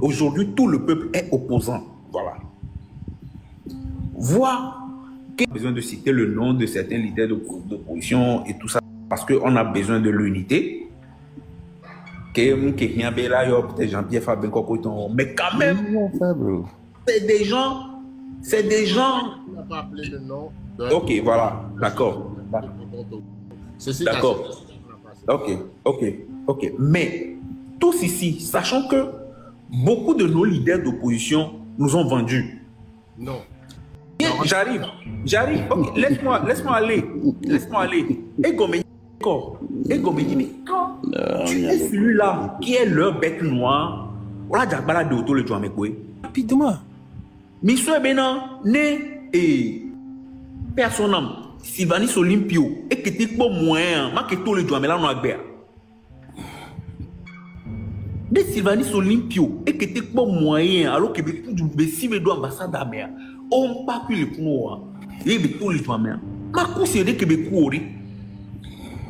aujourd'hui, tout le peuple est opposant. Voilà. Voir qu'il y a besoin de citer le nom de certains leaders d'opposition et tout ça, parce qu'on a besoin de l'unité. Jean-Pierre Fabien, mais quand même, c'est des gens. On n'a pas appelé le nom. Ok, voilà, d'accord. D'accord. Ok. Mais tous ici, sachant que beaucoup de nos leaders d'opposition nous ont vendus. Non. J'arrive. Ok, laisse-moi aller. Et Gomé, mais quand tu es celui-là qui est leur bête noire, on a déjà baladé autour le joie, mais quoi? Rapidement. Monsieur Bénin, né et personne, Sylvanus Olympio, et que tu es pas moyen, ma que tout le joie, mais là on a bien. De Sylvanus Olympio, et que tu es pas moyen, alors que si vous avez ambassade à mer, on pas plus le pouvoir, et tout le joie, mais ma considère que vous courez.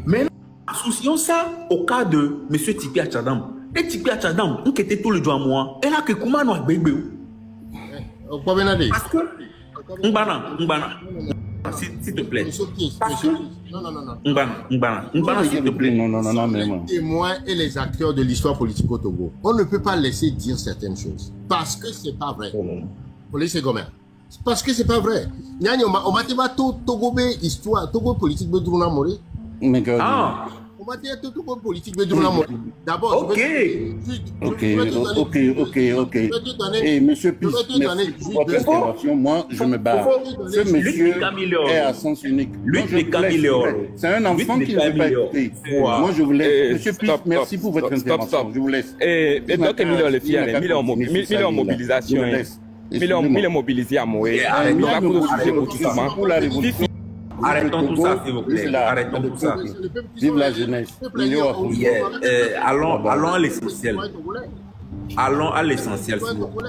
Mais associons ça au cas de M. Tipi Achadam. Et Tipi Achadam, on était tout le jour à moi. Et là, que comment nous avons bébé? Parce que. Mbana. S'il te plaît. Mbana, s'il te plaît. Non, les témoins et les acteurs de l'histoire politique au Togo. On ne peut pas laisser dire certaines choses. Parce que c'est pas vrai. Police Gomer. Parce que c'est pas vrai. On m'a dit Togo histoire, Togo politique de Drouna Mori. Ah! On va dire tout le politique de d'abord. Ok. Et monsieur Pis, merci pour votre intervention. Moi, je me barre. Ce monsieur est à sens unique. C'est un enfant qui ne veut pas écouter. Moi, je vous laisse. Monsieur Pis, merci pour votre intervention. Je vous laisse. Et donc, Emilio, les filles, Emilio en mobilisation. il est mobilisé à mourir. Arrêtons tout ça, s'il vous plaît. Arrêtons tout ça. Vive la jeunesse. Allons à l'essentiel. Allons à l'essentiel, s'il vous plaît.